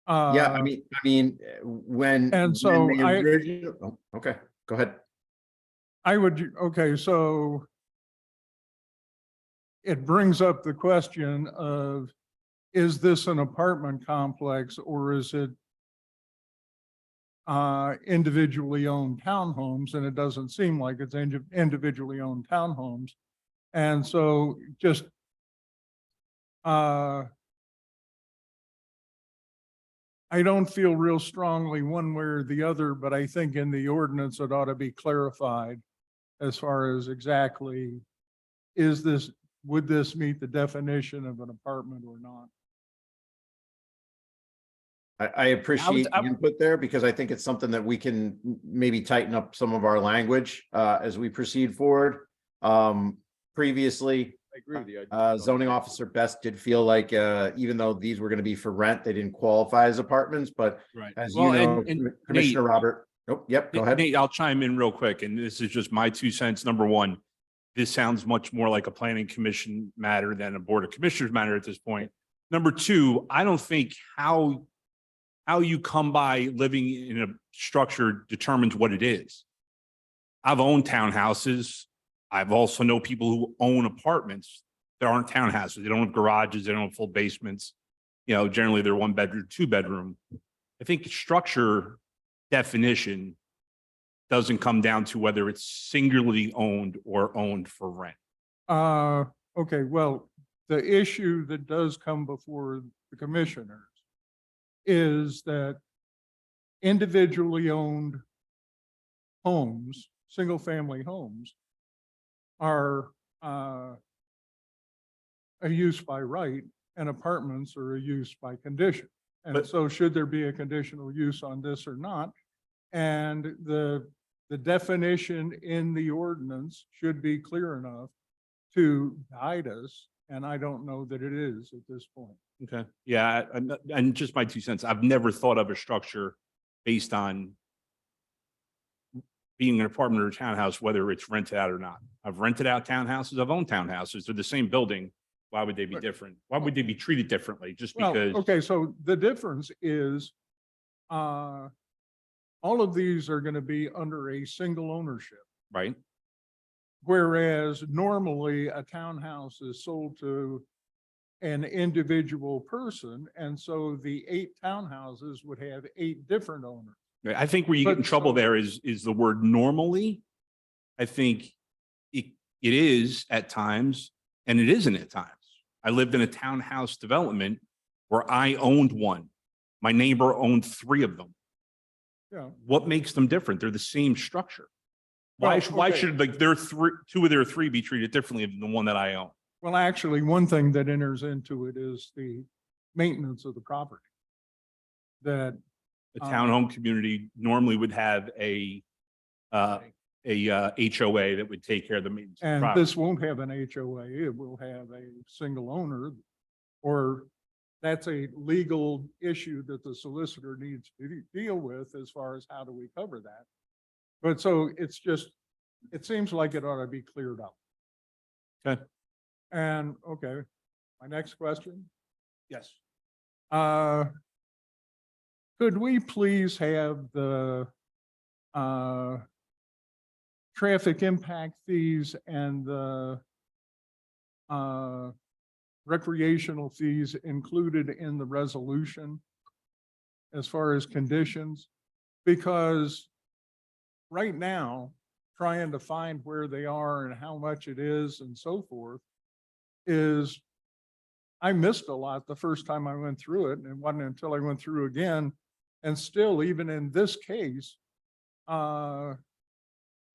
yeah, Uh, I mean, And so okay, go ahead. Okay, so it brings up the question of, is this an apartment complex or is it individually owned townhomes? And it doesn't seem like it's individually owned townhomes. And so just I don't feel real strongly one way or the other, but I think in the ordinance it ought to be clarified as far as exactly, would this meet the definition of an apartment or not? I appreciate the input there because I think it's something that we can maybe tighten up some of our language as we proceed forward. Previously, I agree with you. zoning officer Best did feel like even though these were going to be for rent, they didn't qualify as apartments. But Right. as you Well, know, and Commissioner Nate- Robert. Oh, yep, go ahead. Nate, I'll chime in real quick, and this is just my 2 cents. Number one, this sounds much more like a planning commission matter than a board of commissioners matter at this point. Number two, I don't think how you come by living in a structure determines what it is. I've owned townhouses. I've also know people who own apartments that aren't townhouses. They don't have garages. They don't have full basements. You know, generally they're 1 bedroom, 2 bedroom. I think structure definition doesn't come down to whether it's singularly owned or owned for rent. Okay, well, the issue that does come before the commissioners is that individually owned homes, single-family homes, are a use by right, and apartments are a use by condition. And But- so should there be a conditional use on this or not? And the definition in the ordinance should be clear enough to guide us, and I don't know that it is at this point. Okay. Yeah, and just my 2 cents. I've never thought of a structure based on being an apartment or a townhouse, whether it's rented out or not. I've rented out townhouses. I've owned townhouses. They're the same building. Why would they be different? Why would they be treated differently? Just Well, because? okay, so the difference is, all of these are gonna be under a single ownership. Right? Whereas normally a townhouse is sold to an individual person, and so the 8 townhouses would have 8 different owners. I think where you get in But trouble so- there is the word normally. I think it is at times and it isn't at times. I lived in a townhouse development where I owned one. My neighbor owned 3 of them. Yeah, What makes them different? They're the same structure. Well, Why okay. should like their 2 of their 3 be treated differently than the one that I own? well, actually, one thing that enters into it is the maintenance of the property. That, A townhome community normally would have a HOA that would take care of the maintenance. of the and property. this won't have an HOA, it will have a single owner, or that's a legal issue that the solicitor needs to deal with as far as how do we cover that. But so it's just, it seems like it ought to be cleared up. Okay. And, okay, my next question. Yes. Could we please have the traffic impact fees and the recreational fees included in the resolution as far as conditions? Because right now, trying to find where they are and how much it is and so forth is, I missed a lot the first time I went through it, and it wasn't until I went through again. And still, even in this case, the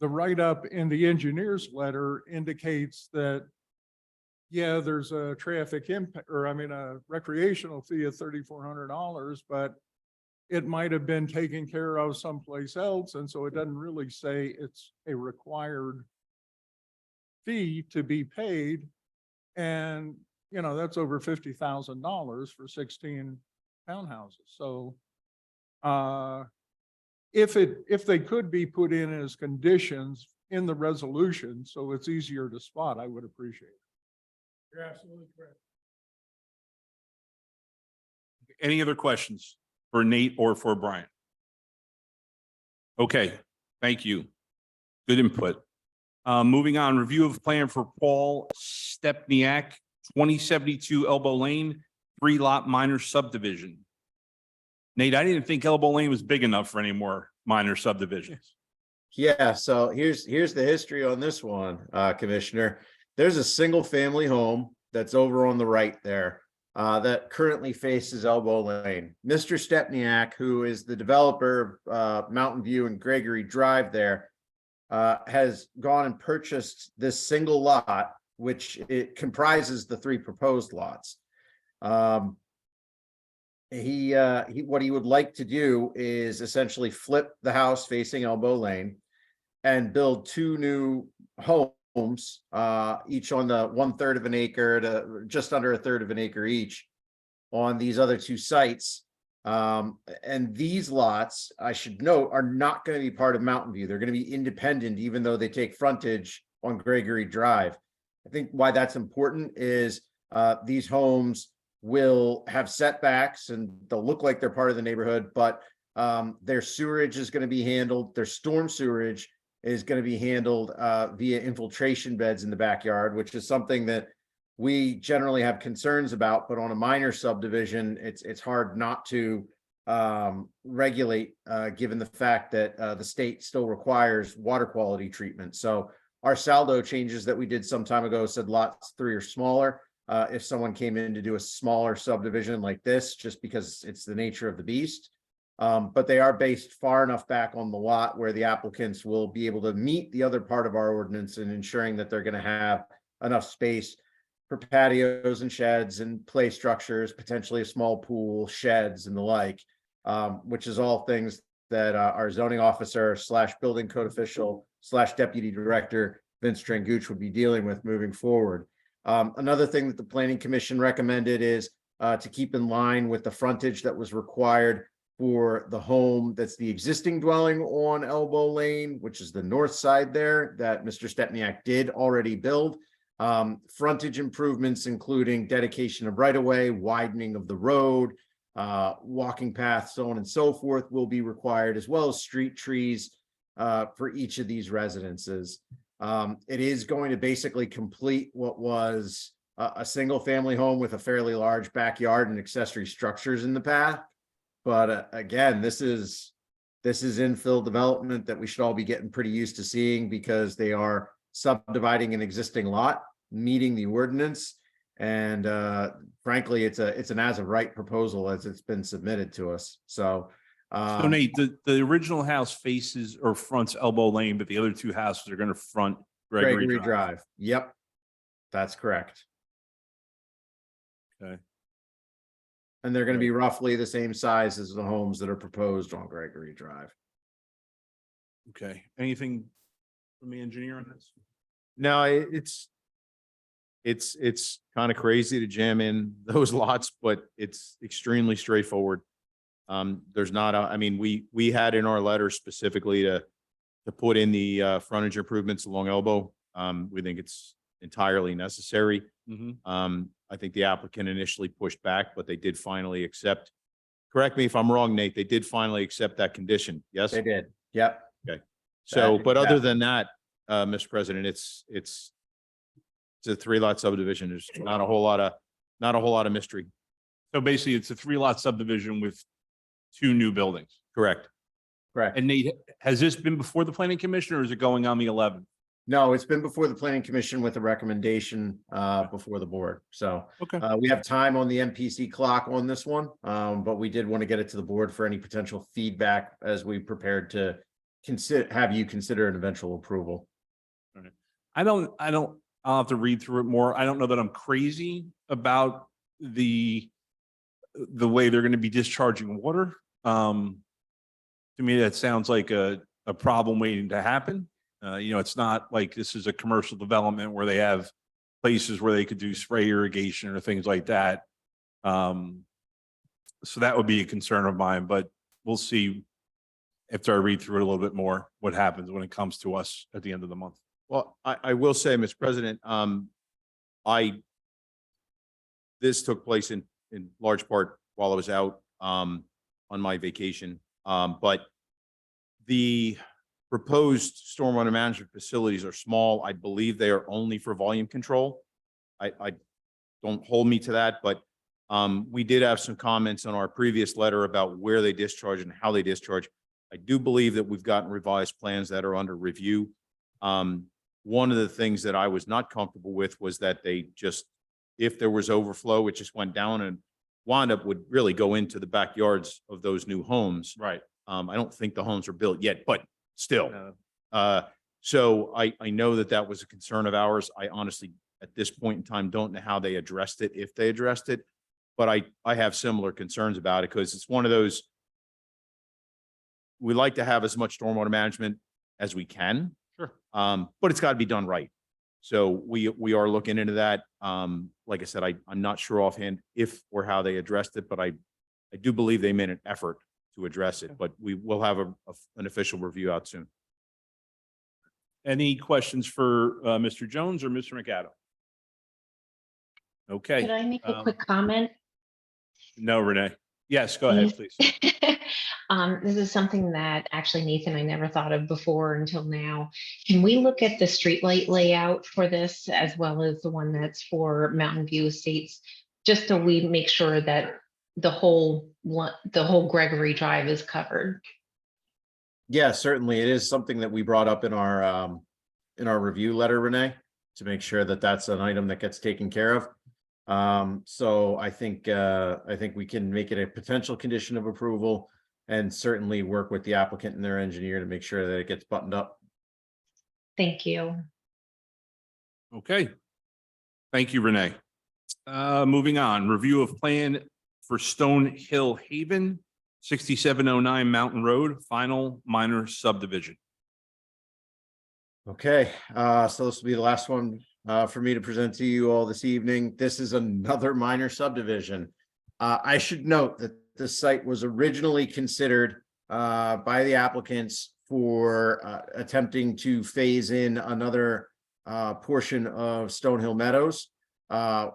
write-up in the engineer's letter indicates that, yeah, there's a traffic impact, or I mean, a recreational fee of $3,400, but it might have been taken care of someplace else, and so it doesn't really say it's a required fee to be paid. And, you know, that's over $50,000 for 16 townhouses. So if they could be put in as conditions in the resolution, so it's easier to spot, I would appreciate it. You're absolutely correct. Any other questions for Nate or for Brian? Okay, thank you. Good input. Moving on, review of plan for Paul Stepniak, 2072 Elbow Lane, 3-lot minor subdivision. Nate, I didn't think Elbow Lane was big enough for any more minor subdivisions. Yeah, so here's the history on this one, Commissioner. There's a single family home that's over on the right there that currently faces Elbow Lane. Mr. Stepniak, who is the developer of Mountain View and Gregory Drive there, has gone and purchased this single lot, which it comprises the 3 proposed lots. What he would like to do is essentially flip the house facing Elbow Lane and build 2 new homes, each on the 1/3 of an acre to just under 1/3 of an acre each on these other 2 sites. And these lots, I should note, are not going to be part of Mountain View. They're going to be independent, even though they take frontage on Gregory Drive. I think why that's important is these homes will have setbacks and they'll look like they're part of the neighborhood, but their sewerage is going to be handled. Their storm sewerage is going to be handled via infiltration beds in the backyard, which is something that we generally have concerns about, but on a minor subdivision, it's hard not to regulate, given the fact that the state still requires water quality treatment. So our saldo changes that we did some time ago said lots 3 or smaller. If someone came in to do a smaller subdivision like this, just because it's the nature of the beast. But they are based far enough back on the lot where the applicants will be able to meet the other part of our ordinance in ensuring that they're going to have enough space for patios and sheds and play structures, potentially a small pool, sheds and the like, which is all things that our zoning officer / building code official / deputy director, Vince Trangucci, would be dealing with moving forward. Another thing that the planning commission recommended is to keep in line with the frontage that was required for the home that's the existing dwelling on Elbow Lane, which is the north side there that Mr. Stepniak did already build. Frontage improvements, including dedication of right-of-way, widening of the road, walking paths, so on and so forth, will be required, as well as street trees for each of these residences. It is going to basically complete what was a single family home with a fairly large backyard and accessory structures in the path. But again, this is infill development that we should all be getting pretty used to seeing, because they are subdividing an existing lot, meeting the ordinance. And frankly, it's an as of right proposal as it's been submitted to us. So Nate, the original house faces or fronts Elbow Lane, but the other 2 houses are going to front Gregory Drive. Yep, that's correct. Okay. And they're going to be roughly the same size as the homes that are proposed on Gregory Drive. Okay. Anything from the engineer on this? No, it's kind of crazy to jam in those lots, but it's extremely straightforward. There's not I mean, we had in our letter specifically to put in the frontage improvements along Elbow. We think it's entirely necessary. I think the applicant initially pushed back, but they did finally accept. Correct me if I'm wrong, Nate, they did finally accept that condition. Yes? They did. Yep. Okay. So, That- but other that- than that, Mr. President, it's a 3-lot subdivision. There's not a whole lot of mystery. So basically, it's a 3-lot subdivision with 2 new buildings. Correct. Correct. And Nate, has this been before the planning commission, or is it going on the 11th? No, it's been before the planning commission with a recommendation before the board. So Okay. we have time on the MPC clock on this one, but we did want to get it to the board for any potential feedback as we prepared to have you consider an eventual approval. I'll have to read through it more. I don't know that I'm crazy about the way they're going to be discharging water. To me, that sounds like a problem waiting to happen. It's not like this is a commercial development where they have places where they could do spray irrigation or things like that. So that would be a concern of mine, but we'll see after I read through it a little bit more, what happens when it comes to us at the end of the month. Well, I will say, Mr. President, this took place in large part while I was out, on my vacation. But the proposed stormwater management facilities are small. I believe they are only for volume control. I don't hold me to that, but we did have some comments on our previous letter about where they discharge and how they discharge. I do believe that we've gotten revised plans that are under review. One of the things that I was not comfortable with was that they just, if there was overflow, it just went down and wound up would really go into the backyards of those new homes. Right. I don't think the homes are built yet, but still. So I know that that was a concern of ours. I honestly, at this point in time, don't know how they addressed it, if they addressed it. But I have similar concerns about it because it's one of those, we like to have as much stormwater management as we can. Sure. But it's got to be done right. So we are looking into that. Like I said, I'm not sure offhand if or how they addressed it, but I do believe they made an effort to address it, but we will have an official review out soon. Any questions for Mr. Jones or Mr. McAdam? Okay. Could I make a quick comment? No, Renee. Yes, go ahead, please. This is something that actually, Nathan, I never thought of before until now. Can we look at the streetlight layout for this as well as the one that's for Mountain View Estates? Just so we make sure that the whole Gregory Drive is covered. Yeah, certainly. It is something that we brought up in our review letter, Renee, to make sure that that's an item that gets taken care of. So I think we can make it a potential condition of approval and certainly work with the applicant and their engineer to make sure that it gets buttoned up. Thank you. Okay. Thank you, Renee. Moving on, review of plan for Stone Hill Haven, 6709 Mountain Road, final minor subdivision. Okay, so this will be the last one for me to present to you all this evening. This is another minor subdivision. I should note that the site was originally considered by the applicants for attempting to phase in another portion of Stonehill Meadows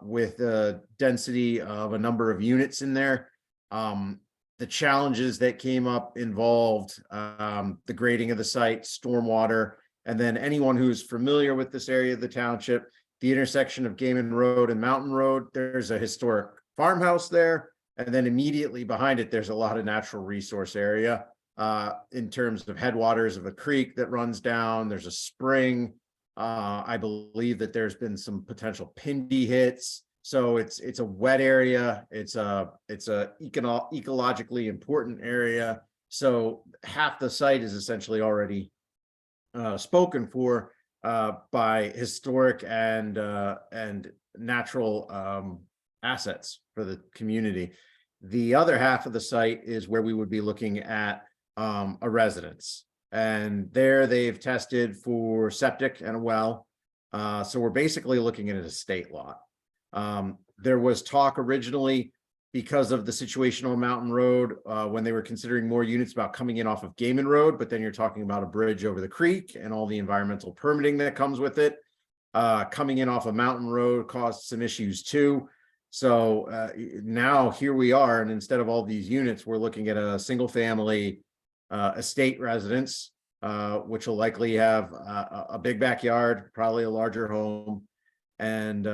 with a density of a number of units in there. The challenges that came up involved the grading of the site, stormwater, and then anyone who's familiar with this area of the township, the intersection of Gaiman Road and Mountain Road, there's a historic farmhouse there. And then immediately behind it, there's a lot of natural resource area in terms of headwaters of a creek that runs down. There's a spring. I believe that there's been some potential pindy hits. So it's a wet area. It's a ecologically important area. So half the site is essentially already spoken for by historic and natural assets for the community. The other half of the site is where we would be looking at a residence, and there they've tested for septic and a well. So we're basically looking at an estate lot. There was talk originally, because of the situation on Mountain Road, when they were considering more units, about coming in off of Gaiman Road, but then you're talking about a bridge over the creek and all the environmental permitting that comes with it. Coming in off of Mountain Road caused some issues too. So now here we are, and instead of all these units, we're looking at a single family estate residence, which will likely have a big backyard, probably a larger home. And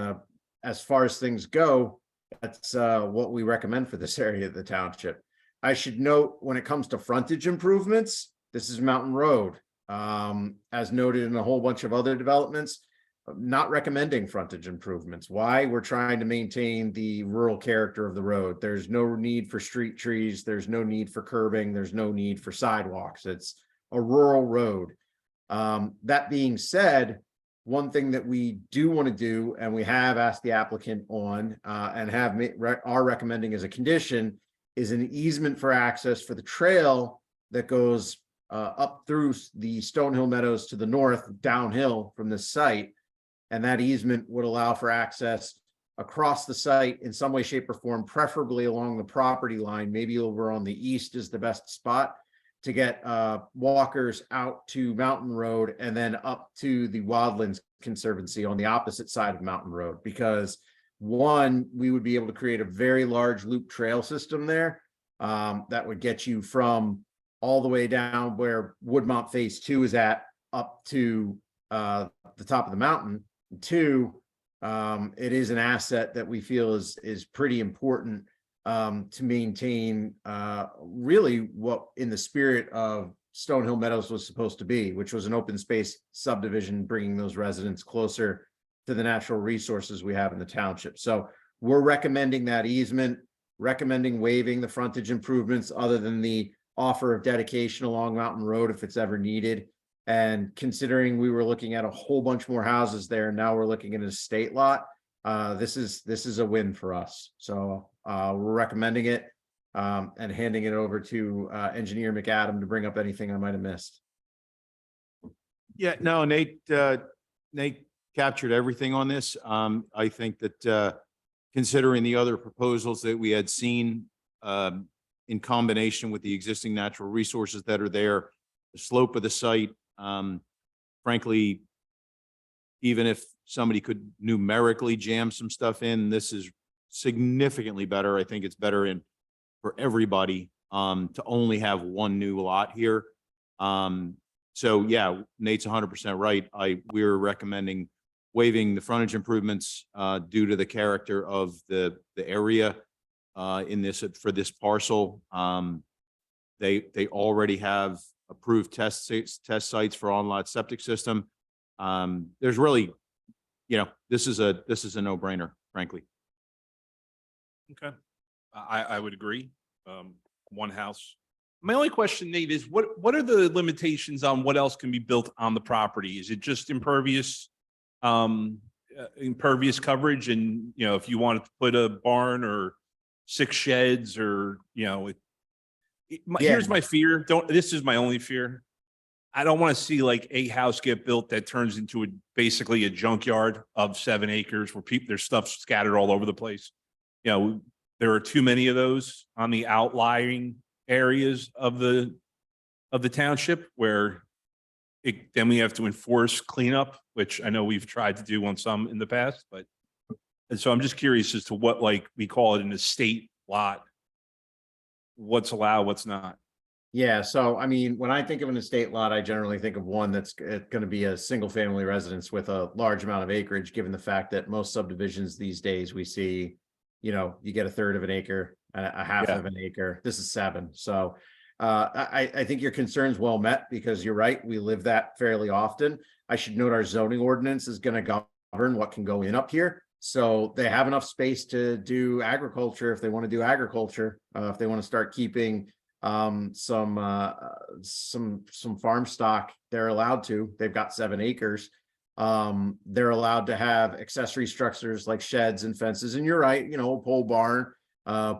as far as things go, that's what we recommend for this area of the township. I should note, when it comes to frontage improvements, this is Mountain Road. As noted in a whole bunch of other developments, not recommending frontage improvements. Why? We're trying to maintain the rural character of the road. There's no need for street trees. There's no need for curbing. There's no need for sidewalks. It's a rural road. That being said, one thing that we do want to do, and we have asked the applicant on and are recommending as a condition, is an easement for access for the trail that goes up through the Stonehill Meadows to the north, downhill from this site. And that easement would allow for access across the site in some way, shape, or form, preferably along the property line, maybe over on the east is the best spot to get walkers out to Mountain Road and then up to the Wildlands Conservancy on the opposite side of Mountain Road. Because one, we would be able to create a very large loop trail system there that would get you from all the way down where Woodmont Phase 2 is at up to the top of the mountain. Two, it is an asset that we feel is pretty important to maintain really what in the spirit of Stonehill Meadows was supposed to be, which was an open space subdivision, bringing those residents closer to the natural resources we have in the township. So we're recommending that easement, recommending waiving the frontage improvements other than the offer of dedication along Mountain Road if it's ever needed. And considering we were looking at a whole bunch more houses there, now we're looking at an estate lot. This is a win for us. So we're recommending it and handing it over to Engineer McAdam to bring up anything I might have missed. Yeah, no, Nate captured everything on this. I think that considering the other proposals that we had seen in combination with the existing natural resources that are there, the slope of the site, frankly, even if somebody could numerically jam some stuff in, this is significantly better. I think it's better for everybody to only have one new lot here. So yeah, Nate's 100% right. We're recommending waiving the frontage improvements due to the character of the area in this for this parcel. They already have approved test sites for on-lot septic system. There's really, this is a no-brainer, frankly. Okay. I would agree. One house. My only question, Nate, is what are the limitations on what else can be built on the property? Is it just impervious coverage? And, if you wanted to put a barn or 6 sheds or, here's my fear. This is my only fear. I don't want to see like a house get built that turns into basically a junkyard of 7 acres where their stuff's scattered all over the place. There are too many of those on the outlying areas of the township where then we have to enforce cleanup, which I know we've tried to do on some in the past, and so I'm just curious as to what, like, we call it an estate lot. What's allowed, what's not. Yeah, so I mean, when I think of an estate lot, I generally think of one that's going to be a single family residence with a large amount of acreage, given the fact that most subdivisions these days we see, you get 1/3 of an acre, a half of an acre. This is 7. So I think your concern's well met because you're right. We live that fairly often. I should note our zoning ordinance is going to govern what can go in up here. So they have enough space to do agriculture if they want to do agriculture, if they want to start keeping some farm stock, they're allowed to. They've got 7 acres. They're allowed to have accessory structures like sheds and fences. And you're right, pole barn,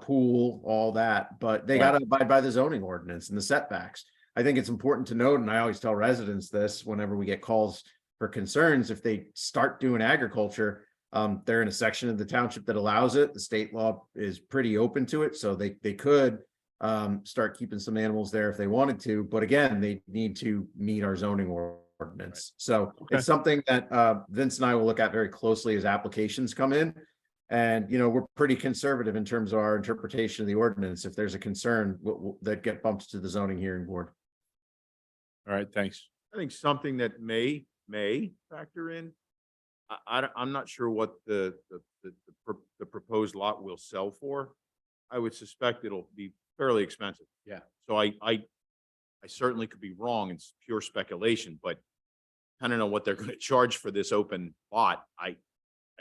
pool, all that, but they got to abide by the zoning ordinance and the setbacks. I think it's important to note, and I always tell residents this whenever we get calls for concerns, if they start doing agriculture, they're in a section of the township that allows it. The state law is pretty open to it. So they could start keeping some animals there if they wanted to, but again, they need to meet our zoning ordinance. So it's something that Vince and I will look at very closely as applications come in. And, we're pretty conservative in terms of our interpretation of the ordinance. If there's a concern, that get bumped to the zoning hearing board. All right, thanks. I think something that may factor in. I'm not sure what the proposed lot will sell for. I would suspect it'll be fairly expensive. Yeah. So I certainly could be wrong. It's pure speculation, but I don't know what they're going to charge for this open lot. I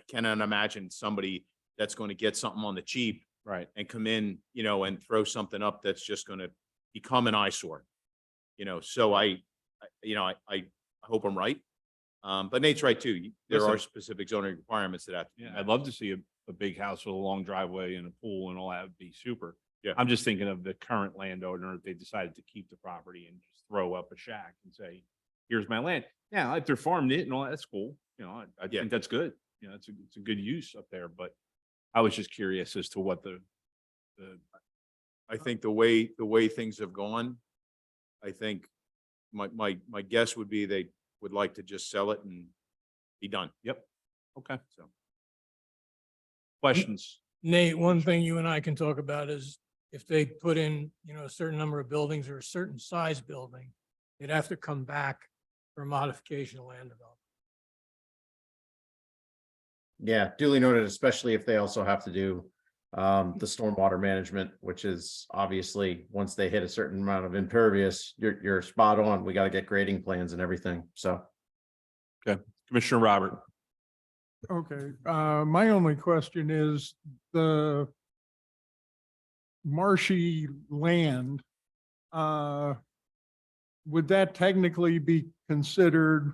cannot imagine somebody that's going to get something on the cheap, right, and come in, and throw something up that's just going to become an eyesore. So I hope I'm right. But Nate's right too. There are specific zoning requirements that have to be met. I'd love to see a big house with a long driveway and a pool and all that would be super. Yeah. I'm just thinking of the current landowner, if they decided to keep the property and just throw up a shack and say, here's my land. Now, if they're farming it and all, that's cool. You know, I Yeah. think that's good. You know, it's a good use up there, but I was just curious as to what the I think the way things have gone, I think my guess would be they would like to just sell it and be done. Yep. Okay. So, Questions? Nate, one thing you and I can talk about is if they put in, a certain number of buildings or a certain size building, they'd have to come back for a modification of land development. Yeah, duly noted, especially if they also have to do the stormwater management, which is obviously, once they hit a certain amount of impervious, you're spot on. We got to get grading plans and everything. So Commissioner Robert? Okay, my only question is the marshy land, would that technically be considered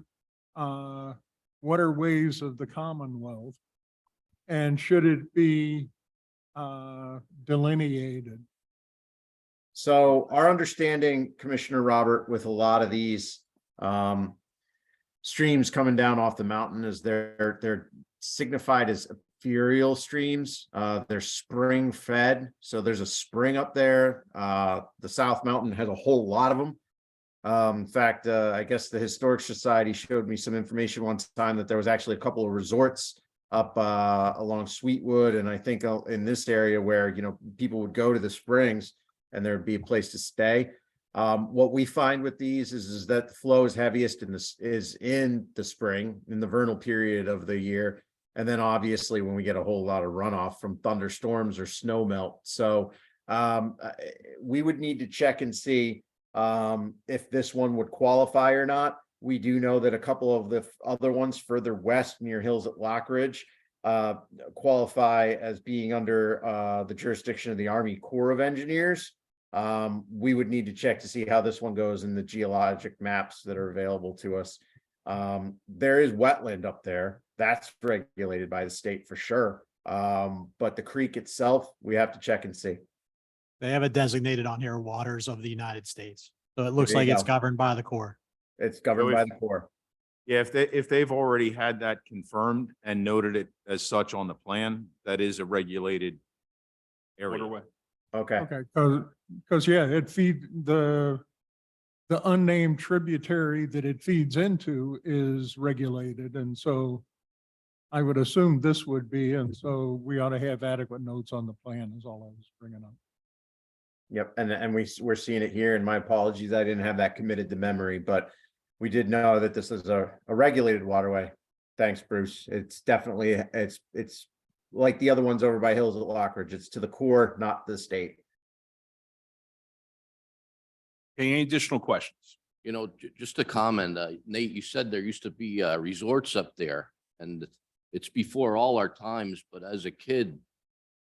waterways of the Commonwealth? And should it be delineated? So our understanding, Commissioner Robert, with a lot of these streams coming down off the mountain, is they're signified as ethereal streams. They're spring fed. So there's a spring up there. The South Mountain has a whole lot of them. In fact, I guess the Historic Society showed me some information one time that there was actually a couple of resorts up along Sweetwood, and I think in this area where people would go to the springs and there'd be a place to stay. What we find with these is that the flow is heaviest is in the spring, in the vernal period of the year, and then obviously when we get a whole lot of runoff from thunderstorms or snow melt. So we would need to check and see if this one would qualify or not. We do know that a couple of the other ones further west near Hills at Lockridge qualify as being under the jurisdiction of the Army Corps of Engineers. We would need to check to see how this one goes in the geologic maps that are available to us. There is wetland up there that's regulated by the state for sure. But the creek itself, we have to check and see. They have it designated on here, waters of the United States. So it looks There you like it's go. governed by the Corps. It's governed by the Corps. yeah, if they've already had that confirmed and noted it as such on the plan, that is a regulated area. Waterway. Okay. Okay, because yeah, it the unnamed tributary that it feeds into is regulated, and so I would assume this would be, and so we ought to have adequate notes on the plan is all I was bringing up. Yep, and we're seeing it here, and my apologies, I didn't have that committed to memory, but we did know that this is a regulated waterway. Thanks, Bruce. It's definitely, it's like the other ones over by Hills at Lockridge. It's to the Corps, not the state. Okay, any additional questions? Just a comment, Nate, you said there used to be resorts up there, and it's before all our times, but as a kid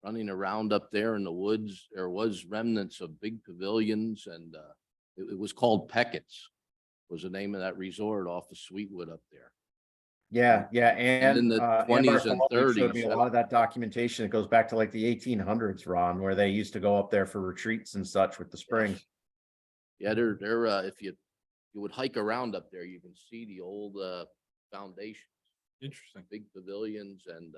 running around up there in the woods, there was remnants of big pavilions, and it was called Peckett's was the name of that resort off of Sweetwood up there. Yeah, And in the Amber 20s and Foley showed 30s, me a lot of that documentation. It goes back to like the 1800s, Ron, where they used to go up there for retreats and such with the springs. Yeah, they're if you would hike around up there, you can see the old foundations, Interesting. big pavilions, and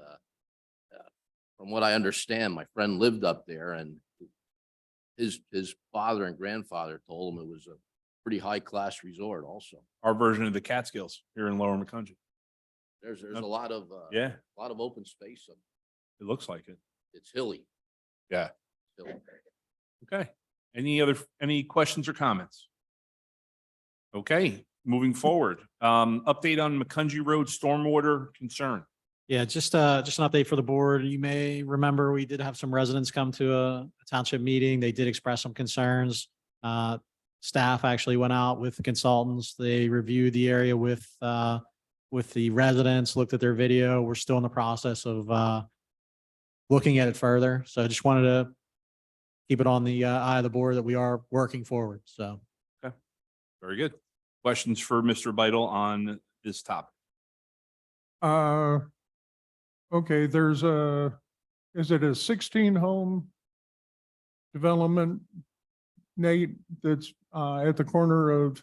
from what I understand, my friend lived up there, and his father and grandfather told him it was a pretty high class resort. Also, Our version of the Catskills here in Lower McCungy. there's a lot of Yeah, a lot of open space. it looks like it. It's hilly. Yeah. Hilly. Okay. Any questions or comments? Okay, moving forward. Update on McCungy Road stormwater concern. Yeah, just an update for the board. You may remember we did have some residents come to a township meeting. They did express some concerns. Staff actually went out with the consultants. They reviewed the area with the residents, looked at their video. We're still in the process of looking at it further. So I just wanted to keep it on the eye of the board that we are working forward. So. Very good. Questions for Mr. Vital on this topic? Okay, is it a 16 home development, Nate, that's at the corner of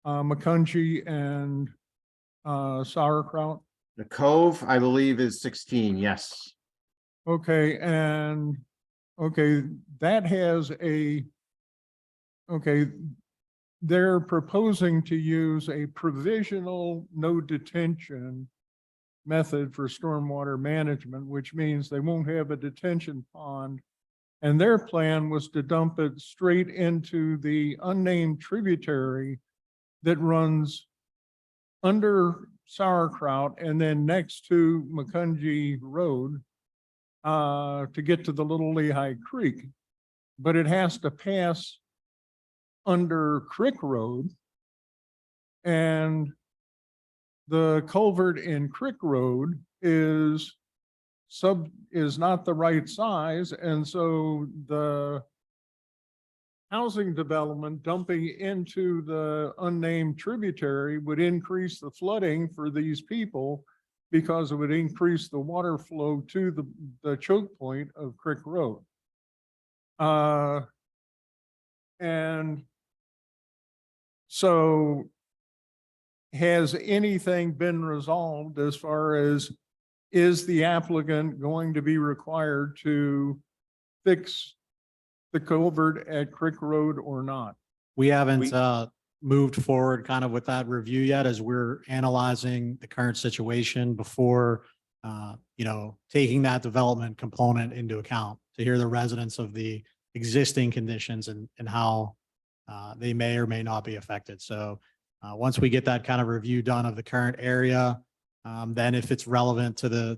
McCungy and Sauerkraut? The Cove, I believe, is 16, yes. Okay, and, okay, that has okay, they're proposing to use a provisional no detention method for stormwater management, which means they won't have a detention pond. And their plan was to dump it straight into the unnamed tributary that runs under Sauerkraut and then next to McCungy Road to get to the Little Lehigh Creek. But it has to pass under Crick Road. And the culvert in Crick Road is not the right size. And so the housing development dumping into the unnamed tributary would increase the flooding for these people because it would increase the water flow to the choke point of Crick Road. And so has anything been resolved as far as, is the applicant going to be required to fix the culvert at Crick Road or not? We haven't moved forward kind of with that review yet as we're analyzing the current situation before, taking that development component into account to hear the residents of the existing conditions and how they may or may not be affected. So once we get that kind of review done of the current area, then if it's relevant to the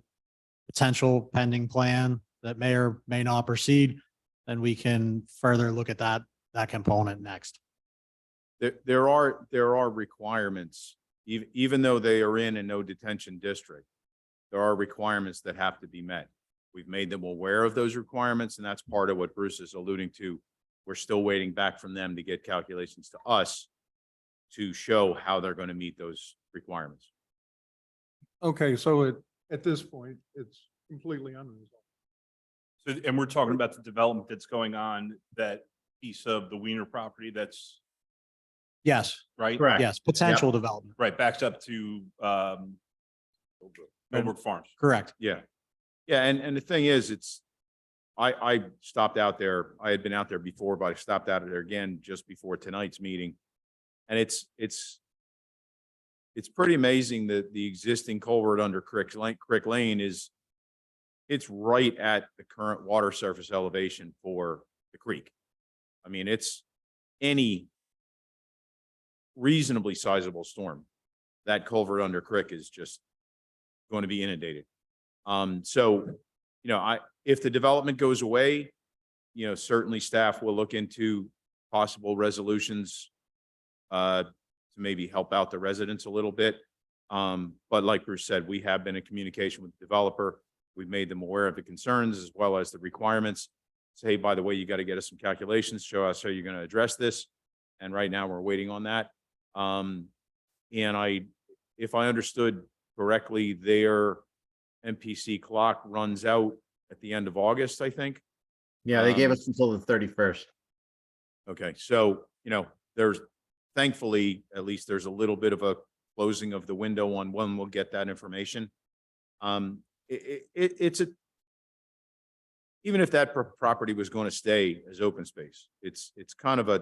potential pending plan that may or may not proceed, then we can further look at that component next. There are requirements, even though they are in a no detention district, there are requirements that have to be met. We've made them aware of those requirements, and that's part of what Bruce is alluding to. We're still waiting back from them to get calculations to us to show how they're going to meet those requirements. Okay, so at this point, it's completely unresolved. So, and we're talking about the development that's going on, that piece of the Wiener property that's Yes, right. Correct. yes, potential development. Right, backs up to Millbrook Farms. Correct. Yeah. Yeah. And the thing is, I stopped out there. I had been out there before, but I stopped out there again just before tonight's meeting. And it's pretty amazing that the existing culvert under Crick Lane it's right at the current water surface elevation for the creek. I mean, it's any reasonably sizable storm. That culvert under Crick is just going to be inundated. So, if the development goes away, certainly staff will look into possible resolutions to maybe help out the residents a little bit. But like Bruce said, we have been in communication with the developer. We've made them aware of the concerns as well as the requirements. Say, hey, by the way, you got to get us some calculations, show us how you're going to address this. And right now we're waiting on that. And if I understood correctly, their MPC clock runs out at the end of August, I think. Yeah, they gave us until the 31st. Okay, so, there's thankfully, at least there's a little bit of a closing of the window on when we'll get that information. Even if that property was going to stay as open space, it's kind of a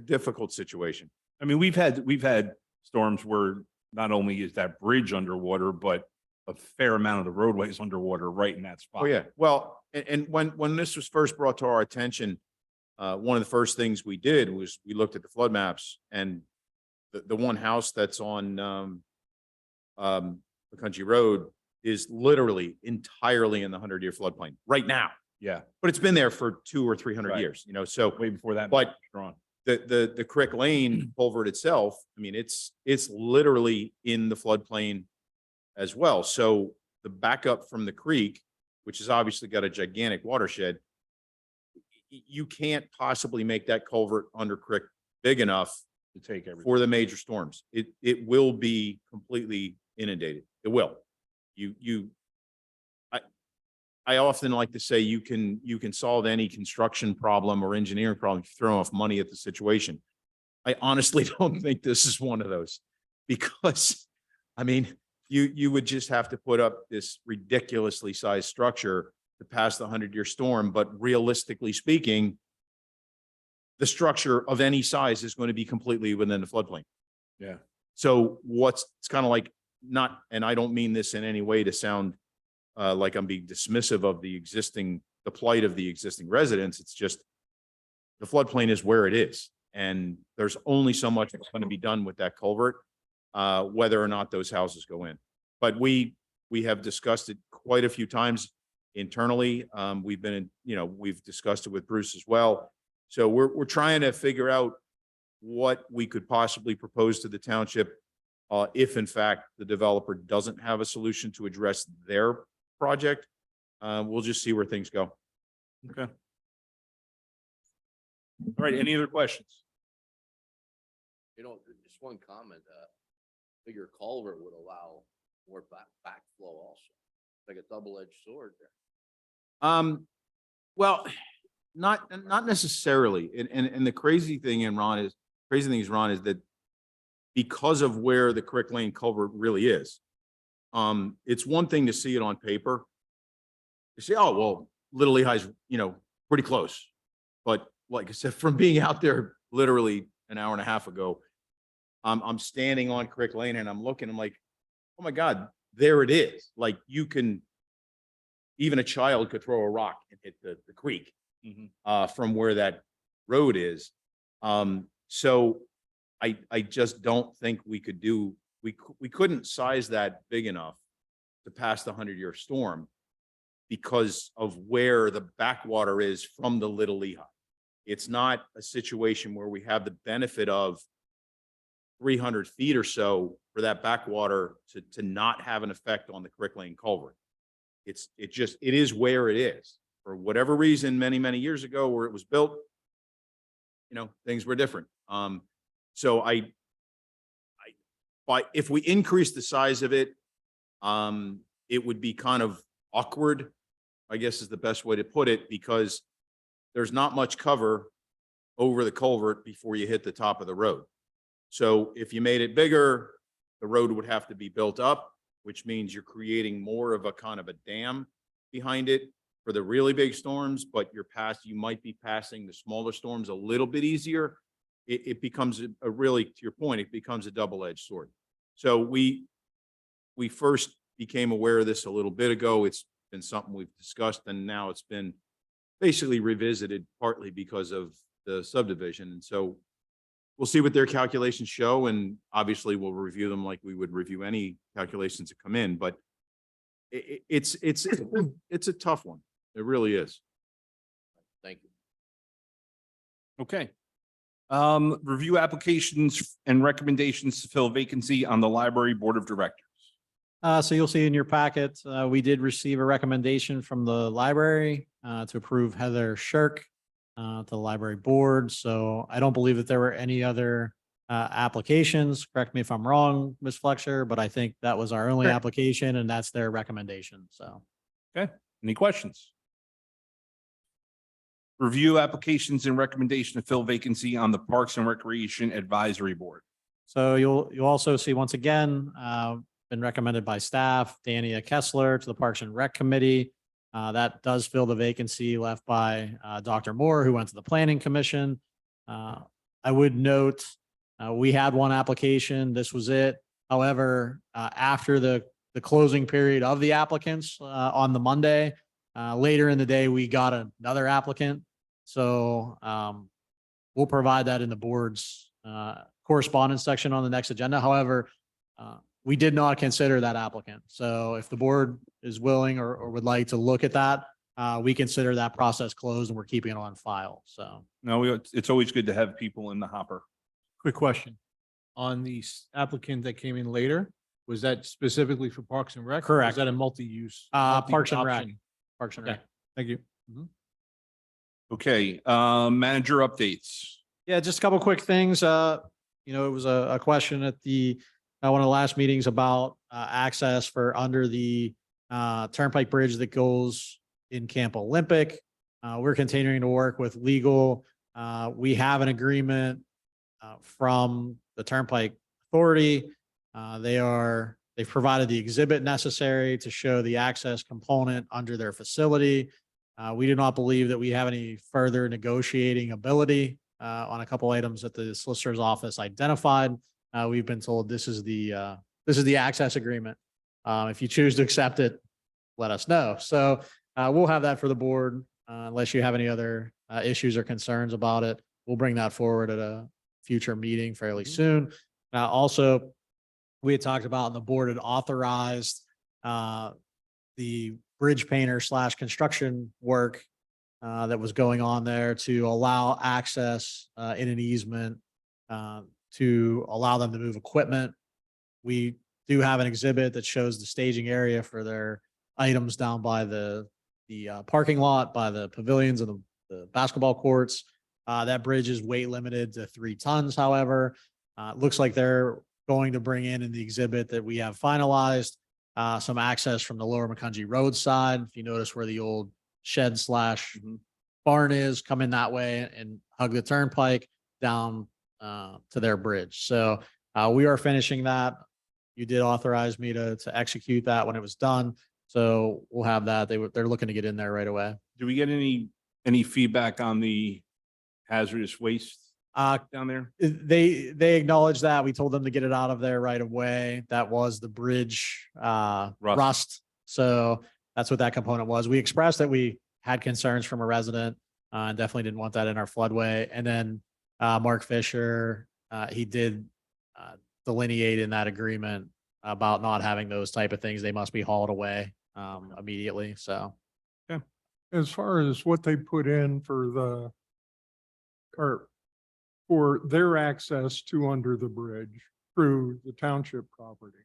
difficult situation. I mean, we've had storms where not only is that bridge underwater, but a fair amount of the roadway is underwater right in that spot. Oh, yeah. Well, and when this was first brought to our attention, one of the first things we did was we looked at the flood maps, and the one house that's on the Country Road is literally entirely in the 100-year floodplain right now. Yeah, But it's been there for 200 or 300 Right. years, so way before that. But- Drawn. the Crick Lane culvert itself, I mean, it's literally in the floodplain as well. So the backup from the creek, which has obviously got a gigantic watershed, you can't possibly make that culvert under Crick big enough To take everything. for the major storms. It will be completely inundated. It will. I often like to say you can solve any construction problem or engineering problem, if you throw enough money at the situation. I honestly don't think this is one of those because, I mean, you would just have to put up this ridiculously sized structure to pass the 100-year storm. But realistically speaking, the structure of any size is going to be completely within the floodplain. Yeah. So it's kind of like not, and I don't mean this in any way to sound like I'm being dismissive of the plight of the existing residents. It's just the floodplain is where it is. And there's only so much that's going to be done with that culvert, whether or not those houses go in. But we have discussed it quite a few times internally. We've been we've discussed it with Bruce as well. So we're trying to figure out what we could possibly propose to the township if in fact the developer doesn't have a solution to address their project. We'll just see where things go. Okay. All right, any other questions? Just one comment, bigger culvert would allow more backflow also, like a double-edged sword there. Well, not necessarily. And the crazy thing, Ron, is that because of where the Crick Lane culvert really is, it's one thing to see it on paper. You say, oh, well, Little Lehigh's, pretty close. But like I said, from being out there literally an hour and a half ago, I'm standing on Crick Lane and I'm like, oh my God, there it is. Like even a child could throw a rock and hit the creek from where that road is. So I just don't think we couldn't size that big enough to pass the 100-year storm because of where the backwater is from the Little Lehigh. It's not a situation where we have the benefit of 300 feet or so for that backwater to not have an effect on the Crick Lane culvert. It is where it is. For whatever reason, many, many years ago where it was built, things were different. So if we increase the size of it, it would be kind of awkward, I guess is the best way to put it, because there's not much cover over the culvert before you hit the top of the road. So if you made it bigger, the road would have to be built up, which means you're creating more of a kind of a dam behind it for the really big storms, but you might be passing the smaller storms a little bit easier. It becomes a really, to your point, it becomes a double-edged sword. So we first became aware of this a little bit ago. It's been something we've discussed, and now it's been basically revisited partly because of the subdivision. And so we'll see what their calculations show, and obviously we'll review them like we would review any calculations that come in, but it's a tough one. It really is. Thank you. Okay. Review applications and recommendations to fill vacancy on the library board of directors. So you'll see in your packet, we did receive a recommendation from the library to approve Heather Shirk to the library board. So I don't believe that there were any other applications. Correct me if I'm wrong, Ms. Fletcher, but I think that was our only application and that's their recommendation. So. Okay, any questions? Review applications and recommendation to fill vacancy on the Parks and Recreation Advisory Board. So you'll also see once again, been recommended by staff, Dania Kessler to the Parks and Rec Committee. That does fill the vacancy left by Dr. Moore, who went to the Planning Commission. I would note we had one application. This was it. However, after the closing period of the applicants on the Monday, later in the day, we got another applicant. So we'll provide that in the board's correspondence section on the next agenda. However, we did not consider that applicant. So if the board is willing or would like to look at that, we consider that process closed and we're keeping it on file. So. No, it's always good to have people in the hopper. Quick question. On the applicant that came in later, was that specifically for Parks and Rec? Correct. Is that a multi-use? Parks and Rec. option? Parks and Okay. Rec. Thank you. Okay, manager updates. Yeah, just a couple quick things. It was a question at one of the last meetings about access for under the Turnpike Bridge that goes in Camp Olympic. We're continuing to work with legal. We have an agreement from the Turnpike Authority. They've provided the exhibit necessary to show the access component under their facility. We do not believe that we have any further negotiating ability on a couple items that the solicitor's office identified. We've been told this is the access agreement. If you choose to accept it, let us know. So we'll have that for the board unless you have any other issues or concerns about it. We'll bring that forward at a future meeting fairly soon. Also, we had talked about and the board had authorized the bridge painter / construction work that was going on there to allow access in an easement to allow them to move equipment. We do have an exhibit that shows the staging area for their items down by the parking lot, by the pavilions and the basketball courts. That bridge is weight limited to 3 tons, however. It looks like they're going to bring in the exhibit that we have finalized some access from the Lower McCungy Road side. If you notice where the old shed / barn is, come in that way and hug the turnpike down to their bridge. So we are finishing that. You did authorize me to execute that when it was done. So we'll have that. They're looking to get in there right away. Do we get any feedback on the hazardous waste down there? They acknowledged that. We told them to get it out of there right away. That was the bridge rust. So that's what that component was. We expressed that we had concerns from a resident and definitely didn't want that in our floodway. And then Mark Fisher, he did delineate in that agreement about not having those type of things. They must be hauled away immediately. So As far as what they put in for for their access to under the bridge through the township property.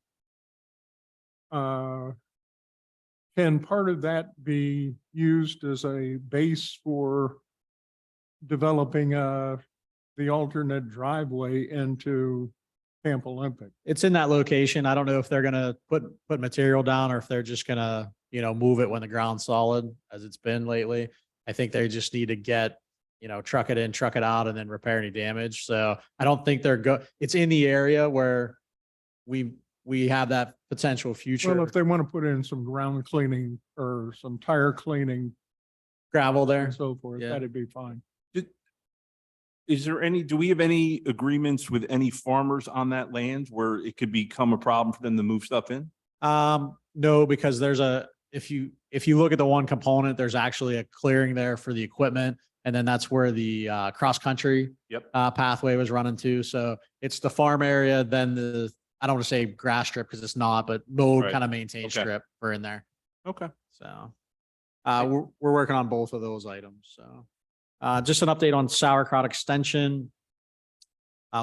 Can part of that be used as a base for developing the alternate driveway into Camp Olympic? it's in that location. I don't know if they're gonna put material down or if they're just gonna, move it when the ground's solid as it's been lately. I think they just need to get, truck it in, truck it out, and then repair any damage. So I don't think it's in the area where we have that potential future Well, if they want to put in some ground cleaning or some tire cleaning gravel there. and so forth, Yeah. that'd be fine. Do we have any agreements with any farmers on that land where it could become a problem for them to move stuff in? No, because if you look at the one component, there's actually a clearing there for the equipment. And then that's where the cross-country pathway was running to. So it's the farm area, then I don't want to say grass strip because it's not, but mowed Right. kind of maintained Okay. strip for in there. Okay. So we're working on both of those items. So just an update on sauerkraut extension.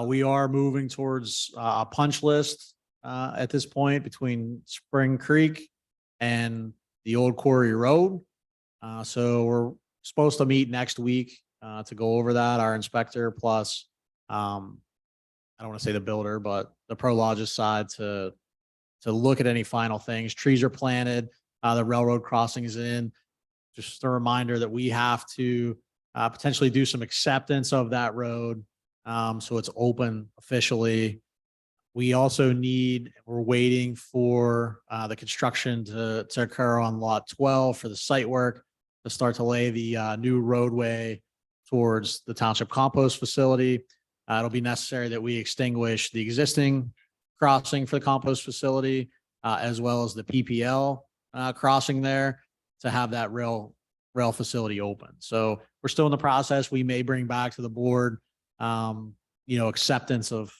We are moving towards a punch list at this point between Spring Creek and the old Quarry Road. So we're supposed to meet next week to go over that. Our inspector plus I don't want to say the builder, but the Prologis side to look at any final things. Trees are planted, the railroad crossing is in. Just a reminder that we have to potentially do some acceptance of that road. So it's open officially. We also we're waiting for the construction to occur on lot 12 for the site work to start to lay the new roadway towards the township compost facility. It'll be necessary that we extinguish the existing crossing for the compost facility, as well as the PPL crossing there to have that rail facility open. So we're still in the process. We may bring back to the board, acceptance of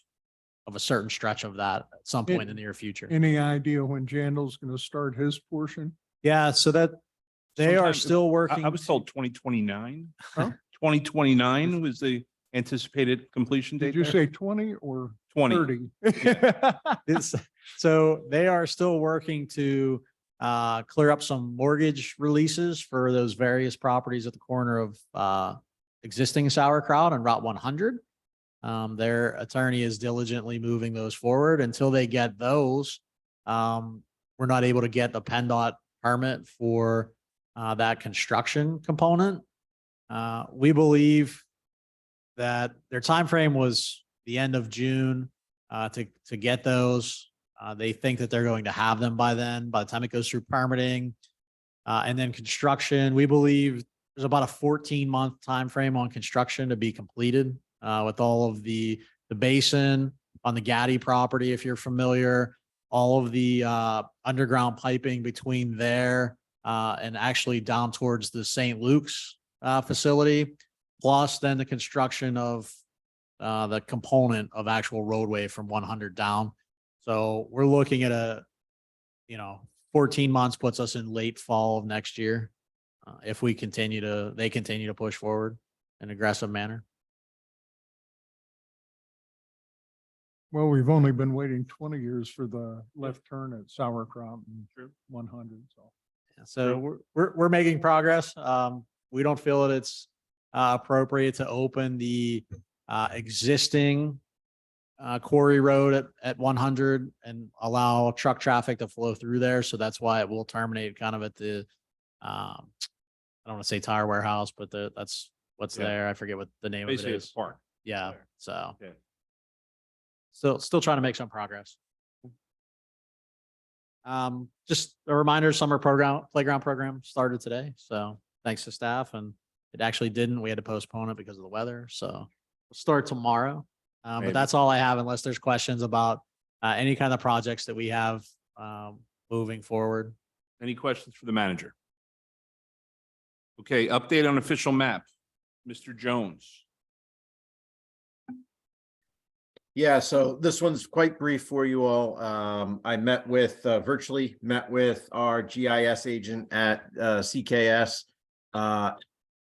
a certain stretch of that at some point in the near future. Any idea when Jandel's going to start his portion? Yeah, so that they are Sometime- still working. I was told 2029. Huh? 2029 was the anticipated completion date Did you there? say 20 or 20. 30? So they are still working to clear up some mortgage releases for those various properties at the corner of existing sauerkraut and Route 100. Their attorney is diligently moving those forward. Until they get those, we're not able to get the PennDOT permit for that construction component. We believe that their time frame was the end of June to get those. They think that they're going to have them by then, by the time it goes through permitting. And then construction, we believe there's about a 14-month time frame on construction to be completed with all of the basin on the Gaddy property, if you're familiar, all of the underground piping between there and actually down towards the St. Luke's facility, plus then the construction of the component of actual roadway from 100 down. So we're looking at 14 months puts us in late fall of next year. If they continue to push forward in an aggressive manner. Well, we've only been waiting 20 years for the left turn at Sauerkraut and 100, so. So we're making progress. We don't feel that it's appropriate to open the existing Quarry Road at 100 and allow truck traffic to flow through there. So that's why it will terminate kind of at the, I don't want to say tire warehouse, but that's what's Yeah. there. I forget what the name of it Basically, it's is. park. Yeah, there. so. Okay. Still trying to make some progress. Just a reminder, playground program started today. So thanks to staff, and it actually didn't. We had to postpone it because of the weather. So we'll start tomorrow. Maybe. But that's all I have unless there's questions about any kind of projects that we have moving forward. Any questions for the manager? Okay, update on official map. Mr. Jones. Yeah, so this one's quite brief for you all. I virtually met with our GIS agent at CKS.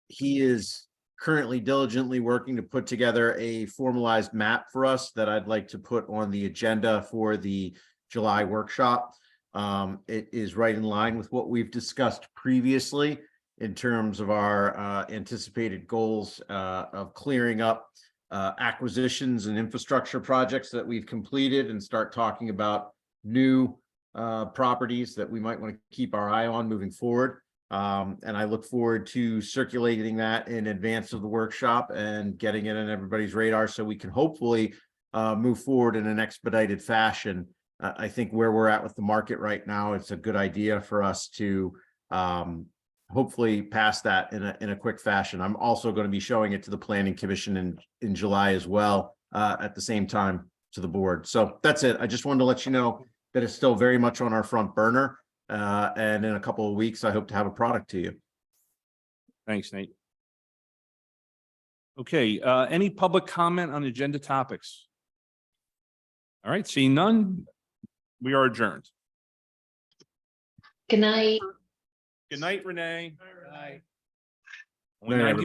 He is currently diligently working to put together a formalized map for us that I'd like to put on the agenda for the July workshop. It is right in line with what we've discussed previously in terms of our anticipated goals of clearing up acquisitions and infrastructure projects that we've completed and start talking about new properties that we might want to keep our eye on moving forward. And I look forward to circulating that in advance of the workshop and getting it on everybody's radar so we can hopefully move forward in an expedited fashion. I think where we're at with the market right now, it's a good idea for us to hopefully pass that in a quick fashion. I'm also going to be showing it to the Planning Commission in July as well, at the same time to the board. So that's it. I just wanted to let you know that it's still very much on our front burner. And in a couple of weeks, I hope to have a product to you. Thanks, Nate. Okay, any public comment on agenda topics? All right, seeing none, we are adjourned. Good night. Good night, Renee. Good night. Only 90